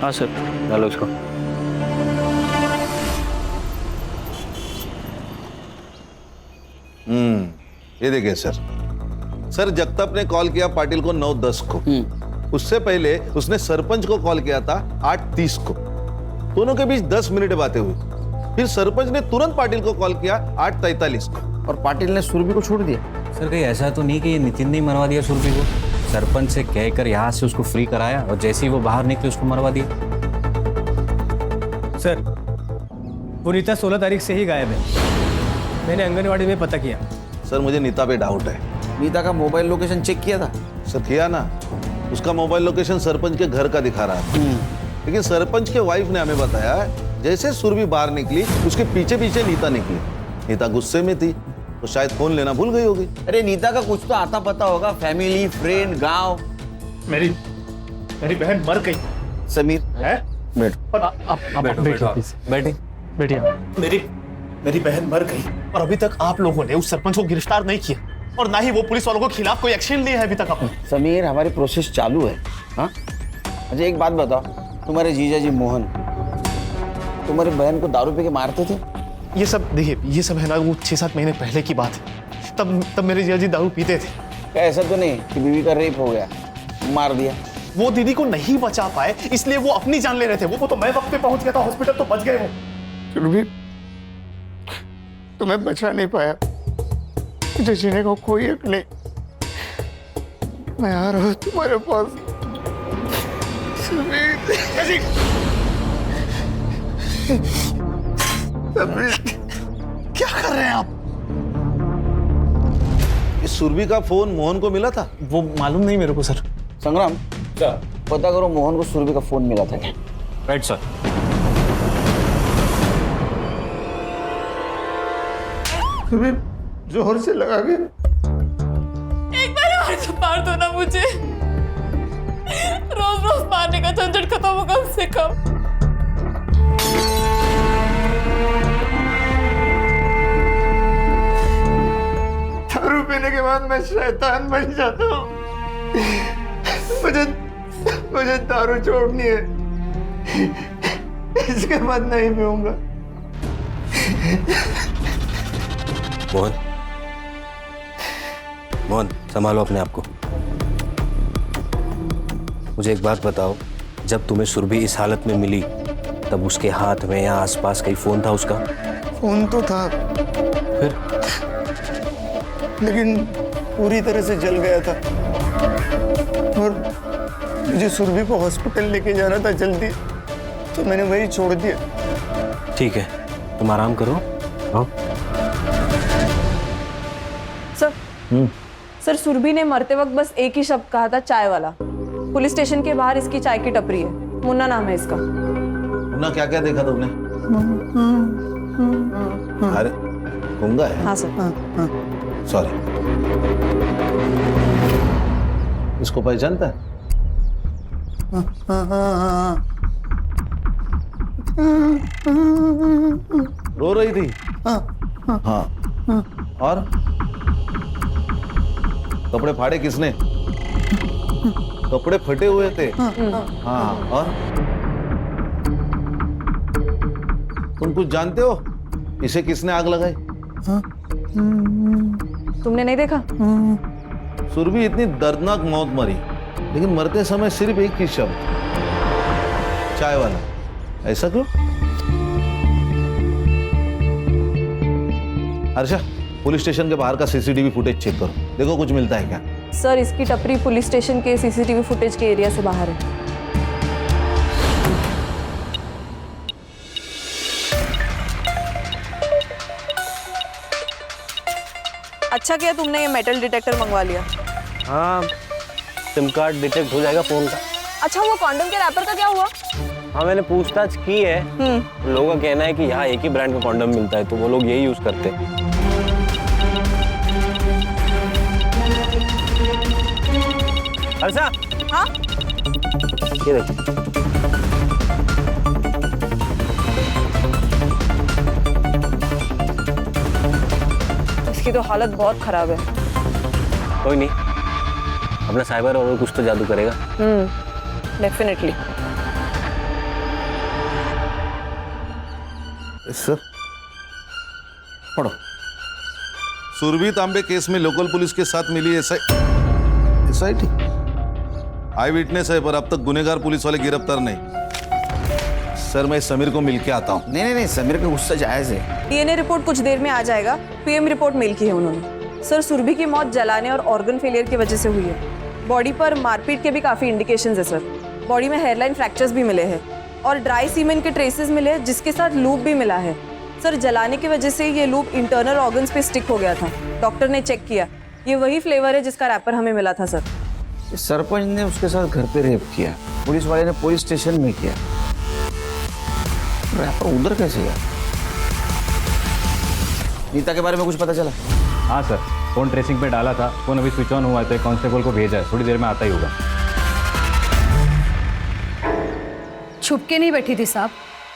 S11: हाँ सर।
S4: डालो उसको।
S18: ये देखिए सर, जगताप ने कॉल किया पाटिल को 9:10 को। उससे पहले उसने सरपंच को कॉल किया था 8:30 को। दोनों के बीच 10 मिनट बातें हुई। फिर सरपंच ने तुरंत पाटिल को कॉल किया 8:43 को।
S11: और पाटिल ने सुरभि को छोड़ दिया?
S4: सर कहीं ऐसा तो नहीं कि ये नितिन ने मरवा दिया सुरभि को? सरपंच से कहकर यहाँ से उसको फ्री कराया और जैसे ही वो बाहर निकले उसको मरवा दिया।
S21: सर, वो नीता 16 तारीख से ही गायब है। मैंने आंगनवाड़ी में पता किया।
S18: सर मुझे नीता पे डाउट है।
S11: नीता का मोबाइल लोकेशन चेक किया था?
S18: सर किया ना, उसका मोबाइल लोकेशन सरपंच के घर का दिखा रहा था। लेकिन सरपंच के वाइफ ने हमें बताया जैसे सुरभि बाहर निकली उसके पीछे पीछे नीता निकली। नीता गुस्से में थी तो शायद फोन लेना भूल गई होगी।
S11: अरे नीता का कुछ तो आता पता होगा, फैमिली, फ्रेंड, गांव।
S16: मेरी बहन मर गई।
S11: समीर
S16: है?
S11: बैठो।
S16: आप
S11: बैठे।
S16: बैठिए। मेरी बहन मर गई और अभी तक आप लोगों ने उस सरपंच को गिरफ्तार नहीं किया और ना ही वो पुलिस वालों के खिलाफ कोई एक्शन लिया है अभी तक आपने।
S11: समीर, हमारी प्रोसेस चालू है। हाँ, अच्छा एक बात बताओ, तुम्हारे जीजा जी मोहन तुम्हारी बहन को दारू पी के मारते थे?
S16: ये सब देखिए, ये सब है ना वो 6-7 महीने पहले की बात है। तब मेरे जीजा जी दारू पीते थे।
S11: क्या ऐसा तो नहीं कि बीवी का रेप हो गया, मार दिया?
S16: वो दीदी को नहीं बचा पाए इसलिए वो अपनी जान ले रहे थे। वो तो मैं वक्त पे पहुंच गया था हॉस्पिटल, तो बच गए वो।
S1: सुरभि, तुम्हें बचा नहीं पाया, मुझे जीने को कोई हक नहीं। मैं आ रहा हूँ तुम्हारे पास।
S16: क्या कर रहे हैं आप?
S18: इस सुरभि का फोन मोहन को मिला था?
S16: वो मालूम नहीं मेरे को सर।
S11: संग्राम, पता करो मोहन को सुरभि का फोन मिला था क्या?
S4: Right sir.
S1: जोर से लगा के
S3: एक बार और तो मार दो ना मुझे। रोज रोज मारने का झंझट खत्म हो कम से कम।
S1: दारू पीने के बाद मैं शैतान बन जाता हूँ। मुझे दारू छोड़नी है, इसके बाद नहीं पीऊंगा।
S4: मोहन, संभालो अपने आप को। मुझे एक बात बताओ, जब तुम्हें सुरभि इस हालत में मिली तब उसके हाथ में या आसपास कहीं फोन था उसका?
S1: फोन तो था
S4: फिर?
S16: लेकिन पूरी तरह से जल गया था और मुझे सुरभि को हॉस्पिटल लेके जाना था जल्दी, तो मैंने वही छोड़ दिया।
S14: ठीक है, तुम आराम करो। हाँ।
S3: सर सुरभि ने मरते वक्त बस एक ही शब्द कहा था, चाय वाला। पुलिस स्टेशन के बाहर इसकी चाय की टपरी है, मुन्ना नाम है इसका।
S18: मुन्ना क्या क्या देखा तुमने? अरे गूंगा है?
S3: हाँ सर।
S18: सॉरी। इसको पहचानता है? रो रही थी? हाँ। और कपड़े फाड़े किसने? कपड़े फटे हुए थे। हाँ। और तुम कुछ जानते हो इसे किसने आग लगाई?
S3: तुमने नहीं देखा?
S18: सुरभि इतनी दर्दनाक मौत मरी, लेकिन मरते समय सिर्फ एक ही शब्द, चाय वाला। ऐसा क्यों? हर्षा, पुलिस स्टेशन के बाहर का सीसीटीवी फुटेज चेक करो, देखो कुछ मिलता है क्या।
S3: सर इसकी टपरी पुलिस स्टेशन के सीसीटीवी फुटेज के एरिया से बाहर है। अच्छा किया तुमने ये मेटल डिटेक्टर मंगवा लिया।
S14: हाँ, सिम कार्ड डिटेक्ट हो जाएगा फोन का।
S3: अच्छा वो कॉन्डम के रैपर का क्या हुआ?
S14: हाँ, मैंने पूछताछ की है। लोगों का कहना है कि यहाँ एक ही ब्रांड का कॉन्डम मिलता है, तो वो लोग यही यूज करते हैं। हर्षा।
S3: हाँ?
S14: ये देख।
S3: इसकी तो हालत बहुत खराब है।
S14: कोई नहीं, अपना साइबर और कुछ तो जादू करेगा।
S3: डेफिनेटली।
S18: सर पढ़ो। सुरभि तांबे केस में लोकल पुलिस के साथ मिली एसआईटी आई विटनेस है, पर अब तक गुनेगार पुलिस वाले गिरफ्तार नहीं। सर मैं समीर को मिलके आता हूँ।
S11: नहीं, समीर का गुस्सा जायज है।
S3: डीएनए रिपोर्ट कुछ देर में आ जाएगा। पीएम रिपोर्ट मेल की है उन्होंने। सर सुरभि की मौत जलाने और ऑर्गन फेलियर की वजह से हुई है। बॉडी पर मारपीट के भी काफी इंडिकेशंस है सर। बॉडी में हेयरलाइन फ्रैक्चर्स भी मिले हैं और ड्राई सीमेन के ट्रेसेस मिले हैं, जिसके साथ लूप भी मिला है। सर जलाने की वजह से ये लूप इंटरनल ऑर्गन्स पे स्टिक हो गया था। डॉक्टर ने चेक किया, ये वही फ्लेवर है जिसका रैपर हमें मिला था सर।
S11: सरपंच ने उसके साथ घर पे रेप किया, पुलिस वाले ने पुलिस स्टेशन में किया, रैपर उधर कैसे गया? नीता के बारे में कुछ पता चला?
S4: हाँ सर, फोन ट्रेसिंग पे डाला था, फोन अभी स्विच ऑन हुआ है, तो कांस्टेबल को भेजा है, थोड़ी देर में आता ही होगा।
S19: छुप के नहीं बैठी थी साहब,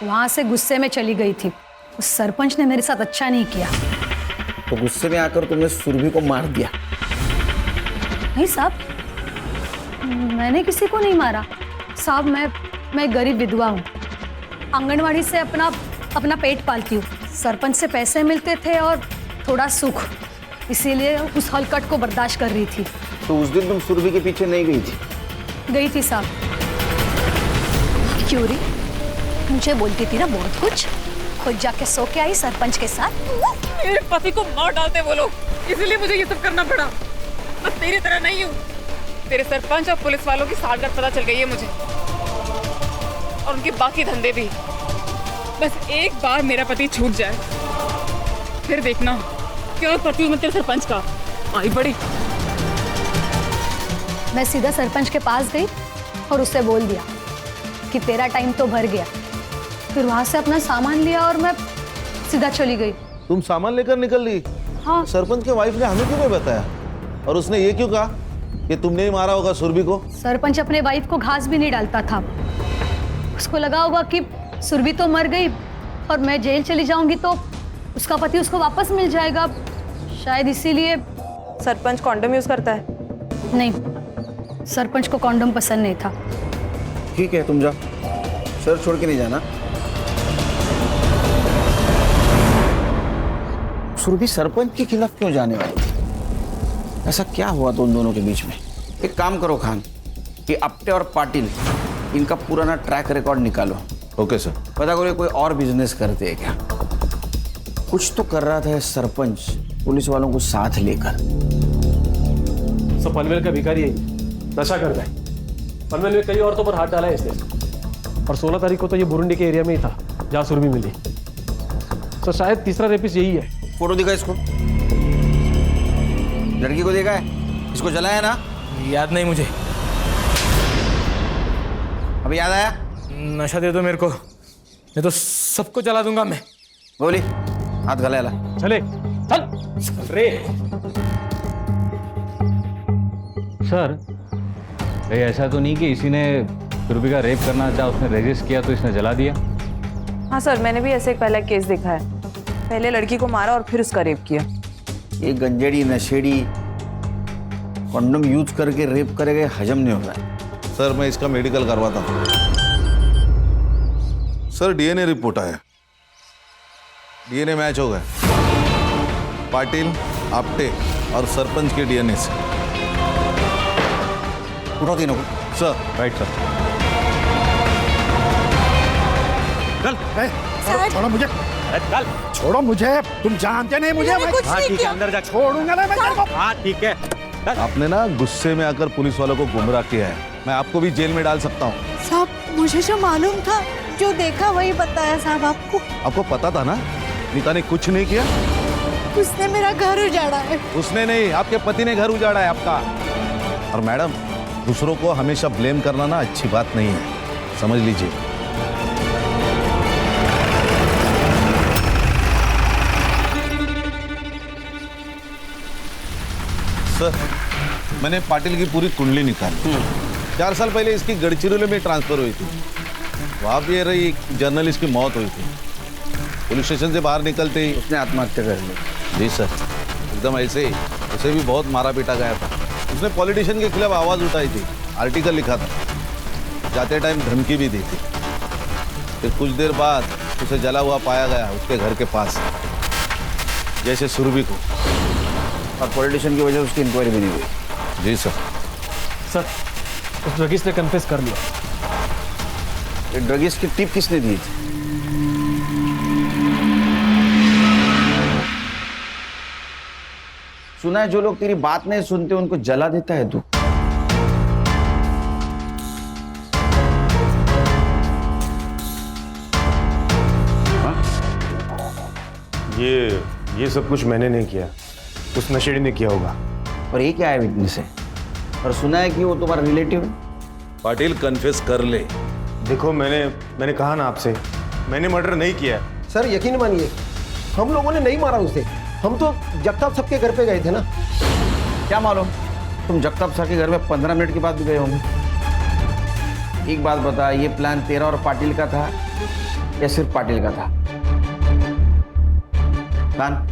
S19: वहां से गुस्से में चली गई थी। उस सरपंच ने मेरे साथ अच्छा नहीं किया।
S11: तो गुस्से में आकर तुमने सुरभि को मार दिया?
S19: नहीं साहब, मैंने किसी को नहीं मारा साहब। मैं गरीब विधवा हूँ, आंगनवाड़ी से अपना पेट पालती हूँ। सरपंच से पैसे मिलते थे और थोड़ा सुख, इसीलिए उस हलकट को बर्दाश्त कर रही थी।
S11: तो उस दिन तुम सुरभि के पीछे नहीं गई थी?
S19: गई थी साहब। क्यों री, मुझे बोलती थी ना बहुत कुछ। खुद जाके सो के आई सरपंच के साथ।
S2: मेरे पति को मार डालते वो लोग, इसीलिए मुझे ये सब करना पड़ा। मैं तेरी तरह नहीं हूँ। तेरे सरपंच और पुलिस वालों की साठगांठ पता चल गई है मुझे, और उनके बाकी धंधे भी। बस एक बार मेरा पति छूट जाए, फिर देखना क्या करती हूँ मैं तेरे सरपंच का। आई बड़ी।
S19: मैं सीधा सरपंच के पास गई और उससे बोल दिया कि तेरा टाइम तो भर गया। फिर वहां से अपना सामान लिया और मैं सीधा चली गई।
S18: तुम सामान लेकर निकल ली?
S19: हाँ।
S18: सरपंच के वाइफ ने हमें क्यों नहीं बताया? और उसने ये क्यों कहा कि तुमने ही मारा होगा सुरभि को?
S19: सरपंच अपने वाइफ को घास भी नहीं डालता था। उसको लगा होगा कि सुरभि तो मर गई और मैं जेल चली जाऊंगी तो उसका पति उसको वापस मिल जाएगा, शायद इसीलिए।
S3: सरपंच कॉन्डम यूज करता है?
S19: नहीं, सरपंच को कॉन्डम पसंद नहीं था।
S11: ठीक है, तुम जाओ, सर छोड़ के नहीं जाना। सुरभि सरपंच के खिलाफ क्यों जाने वाली? ऐसा क्या हुआ तो उन दोनों के बीच में? एक काम करो खान, कि अपटे और पाटिल इनका पुराना ट्रैक रिकॉर्ड निकालो।
S18: Okay sir.
S11: पता करो कोई और बिजनेस करते हैं क्या? कुछ तो कर रहा था ये सरपंच पुलिस वालों को साथ लेकर।
S14: सब पनवेल का भिखारी है, नशा करता है। पनवेल में कई औरतों पर हाथ डाला है इसने, और 16 तारीख को तो ये बुरुंडी के एरिया में ही था जहां सुरभि मिली। तो शायद तीसरा रेपिस्ट यही है।
S11: फोटो दिखा इसको, लड़की को देखा है, इसको जलाया ना?
S21: याद नहीं मुझे।
S11: अभी याद आया?
S21: नशा दे दो मेरे को, नहीं तो सबको जला दूंगा मैं।
S11: बोली हाथ गला ला।
S14: चले चल रे।
S4: सर कहीं ऐसा तो नहीं कि इसी ने सुरभि का रेप करना चाहा, उसने रजिस्ट किया तो इसने जला दिया?
S3: हाँ सर, मैंने भी ऐसे एक पहला केस देखा है। पहले लड़की को मारा और फिर उसका रेप किया।
S11: ये गंजेड़ी नशेड़ी कंडोम यूज करके रेप करेगा, हजम नहीं हो रहा है।
S18: सर मैं इसका मेडिकल करवाता हूँ। सर डीएनए रिपोर्ट आया, डीएनए मैच हो गया पाटिल, आप्टे और सरपंच के डीएनए से।
S11: उठाओ तीनों को।
S18: Sir
S4: right sir.
S12: चल छोड़ो मुझे, चल छोड़ो मुझे, तुम जानते नहीं मुझे।
S21: हाँ ठीक है, अंदर जा।
S12: छोड़ूंगा ना मैं तेरे को।
S21: हाँ ठीक है।
S18: आपने ना गुस्से में आकर पुलिस वालों को गुमराह किया है, मैं आपको भी जेल में डाल सकता हूँ।
S20: साहब मुझे जो मालूम था, जो देखा वही बताया साहब आपको।
S18: आपको पता था ना नीता ने कुछ नहीं किया?
S20: उसने मेरा घर उजाड़ा है।
S18: उसने नहीं, आपके पति ने घर उजाड़ा है आपका। और मैडम दूसरों को हमेशा ब्लेम करना ना अच्छी बात नहीं है, समझ लीजिए। सर मैंने पाटिल की पूरी कुंडली निकाली। 4 साल पहले इसकी गढ़चिरौली में ट्रांसफर हुई थी, वहां भी रही जर्नलिस्ट की मौत हुई थी। पुलिस स्टेशन से बाहर निकलते ही
S11: उसने आत्महत्या कर ली।
S18: जी सर, एकदम ऐसे ही। उसे भी बहुत मारा पीटा गया था। उसने पॉलिटिशियन के खिलाफ आवाज उठाई थी, आर्टिकल लिखा था, जाते टाइम धमकी भी दी थी। फिर कुछ देर बाद उसे जला हुआ पाया गया उसके घर के पास, जैसे सुरभि को।
S11: और पॉलिटिशियन की वजह से उसकी इंक्वायरी भी नहीं हुई।
S18: जी सर।
S14: सर उस ड्रगिस्ट ने कन्फेस कर लिया।
S11: ये ड्रगिस्ट की टिप किसने दी थी? सुना है जो लोग तेरी बात नहीं सुनते उनको जला देता है तू।
S13: ये सब कुछ मैंने नहीं किया, उस नशेड़ी ने किया होगा।
S11: और ये क्या है विटनेस है? और सुना है कि वो तुम्हारा रिलेटिव है।
S18: पाटिल कन्फेस कर ले।
S13: देखो मैंने कहा ना आपसे, मैंने मर्डर नहीं किया।
S8: सर यकीन मानिए, हम लोगों ने नहीं मारा उसे। हम तो जगताप साहब के घर पे गए थे ना।
S11: क्या मालूम, तुम जगताप साहब के घर में 15 मिनट के बाद भी गए होंगे। एक बात बता, ये प्लान तेरा और पाटिल का था या सिर्फ पाटिल का था? प्लान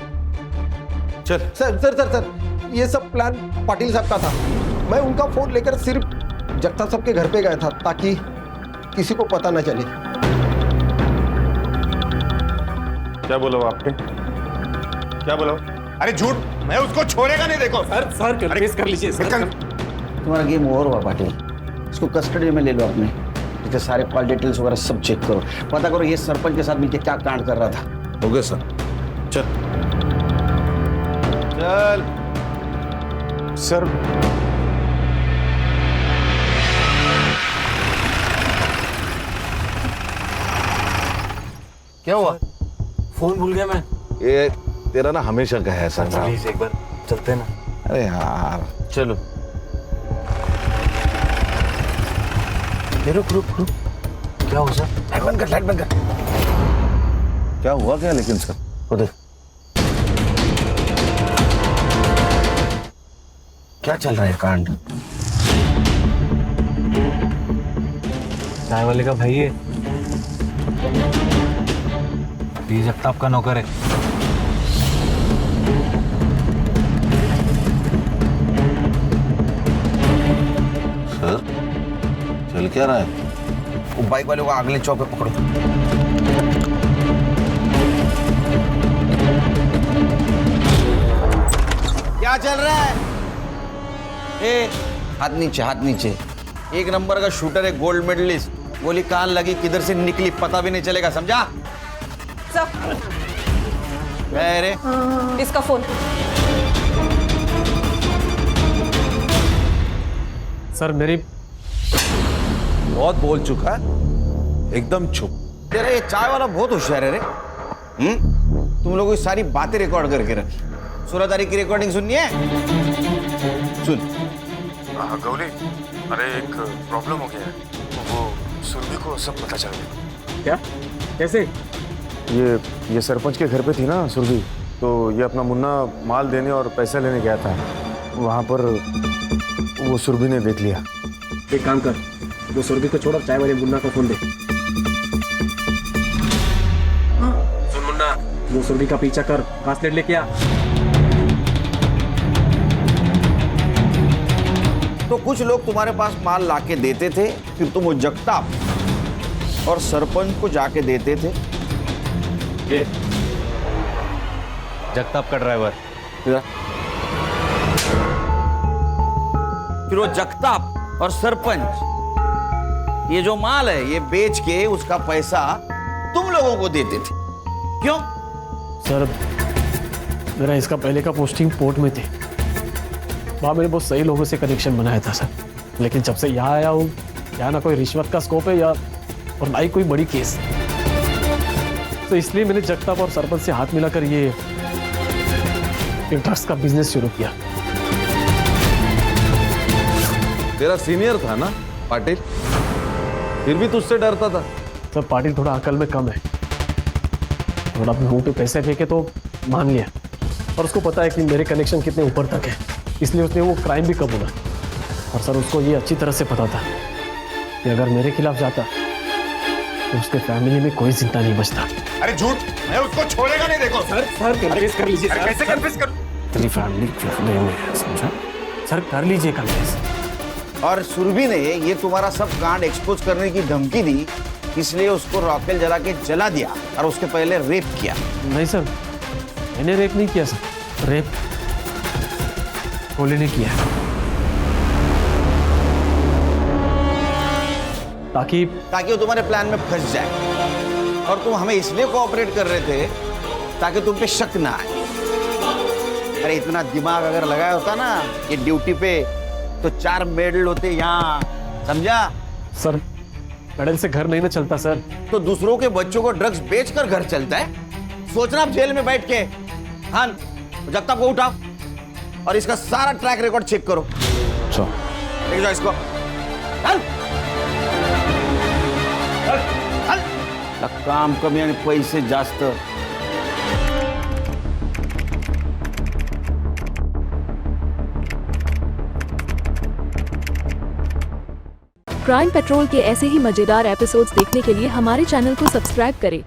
S8: चल। सर सर सर सर ये सब प्लान पाटिल साहब का था। मैं उनका फोन लेकर सिर्फ जगताप साहब के घर पे गया था ताकि किसी को पता न चले।
S13: क्या बोला आपने? क्या बोला? अरे झूठ, मैं उसको छोड़ेगा नहीं। देखो
S21: सर कन्फेस कर लीजिए सर।
S11: तुम्हारा गेम ओवर हुआ पाटिल, इसको कस्टडी में ले लो अपने। इसके सारे कॉल डिटेल्स वगैरह सब चेक करो, पता करो ये सरपंच के साथ मिलकर क्या कांड कर रहा था।
S18: हो गया सर, चल चल।
S13: सर
S21: क्या हुआ? फोन भूल गया मैं।
S18: ये तेरा ना हमेशा का है सर।
S21: प्लीज एक बार चलते हैं ना।
S18: अरे यार
S11: चलो।
S21: रुक रुक रुक, क्या हुआ सर?
S11: लाइट बंद कर, लाइट बंद कर।
S18: क्या हुआ क्या लेकिन सर?
S11: उधर क्या चल रहा है कांड?
S21: चाय वाले का भाई है, जगताप का नौकर है।
S18: सर चल क्या रहा है?
S11: वो बाइक वाले को अगले चौक पे पकड़ो। क्या चल रहा है? ए, हाथ नीचे, हाथ नीचे। 1 नंबर का शूटर है, गोल्ड मेडलिस्ट। गोली कान लगी, किधर से निकली पता भी नहीं चलेगा, समझा? अरे
S3: इसका फोन।
S14: सर मेरी
S18: बहुत बोल चुका है, एकदम चुप।
S11: तेरा ये चाय वाला बहुत होशियार है रे। तुम लोगों की सारी बातें रिकॉर्ड करके रखी। 16 तारीख की रिकॉर्डिंग सुननी है? सुन।
S13: गौरी, अरे एक प्रॉब्लम हो गया है। वो सुरभि को सब पता चल गया।
S14: क्या? कैसे?
S13: ये सरपंच के घर पे थी ना सुरभि, तो ये अपना मुन्ना माल देने और पैसा लेने गया था। वहां पर वो सुरभि ने देख लिया।
S14: एक काम कर, वो सुरभि को छोड़ और चाय वाले मुन्ना को फोन दे। सुन मुन्ना, वो सुरभि का पीछा कर, कास्टेट लेके आ।
S11: तो कुछ लोग तुम्हारे पास माल लाके देते थे, फिर तुम वो जगताप और सरपंच को जाके देते थे।
S4: ये जगताप का ड्राइवर।
S11: फिर वो जगताप और सरपंच ये जो माल है ये बेच के उसका पैसा तुम लोगों को देते थे। क्यों?
S14: सर मेरा इसका पहले का पोस्टिंग पोर्ट में थी। वहाँ मैंने बहुत सही लोगों से कनेक्शन बनाया था सर, लेकिन जब से यहाँ आया हूँ यहाँ ना कोई रिश्वत का स्कोप है या और ना ही कोई बड़ी केस, तो इसलिए मैंने जगताप और सरपंच से हाथ मिलाकर ये ड्रग्स का बिजनेस शुरू किया।
S18: तेरा सीनियर था ना पाटिल, फिर भी तुझसे डरता था।
S14: सर पाटिल थोड़ा अकल में कम है, थोड़ा अपने मुंह पे पैसे फेंके तो मान लिया, और उसको पता है कि मेरे कनेक्शन कितने ऊपर तक है, इसलिए उसने वो क्राइम भी कबूला। और सर उसको ये अच्छी तरह से पता था कि अगर मेरे खिलाफ जाता तो उसके फैमिली में कोई जिंदा नहीं बचता।
S17: अरे झूठ, मैं उसको छोड़ेगा नहीं। देखो
S14: सर कन्विंस कर लीजिए।
S17: कैसे कन्विंस कर?
S14: तेरी फैमिली में समझा सर, कर लीजिए कन्विंस।
S11: और सुरभि ने ये तुम्हारा सब कांड एक्सपोज करने की धमकी दी, इसलिए उसको रॉकेल जला के जला दिया और उसके पहले रेप किया।
S14: नहीं सर, मैंने रेप नहीं किया सर, रेप कोले ने किया, ताकि
S11: वो तुम्हारे प्लान में फंस जाए। और तुम हमें इसलिए कोऑपरेट कर रहे थे ताकि तुम पे शक ना आए। अरे इतना दिमाग अगर लगाया होता ना ये ड्यूटी पे, तो 4 मेडल होते यहाँ, समझा?
S14: सर मेडल से घर नहीं ना चलता सर।
S11: तो दूसरों के बच्चों को ड्रग्स बेचकर घर चलता है। सोचना आप जेल में बैठ के। हाँ, जगताप को उठाओ और इसका सारा ट्रैक रिकॉर्ड चेक करो। लेके जाओ इसको। चल काम कमी आणि पैसे जास्त।
S7: क्राइम पेट्रोल के ऐसे ही मजेदार एपिसोड्स देखने के लिए हमारे चैनल को सब्सक्राइब करें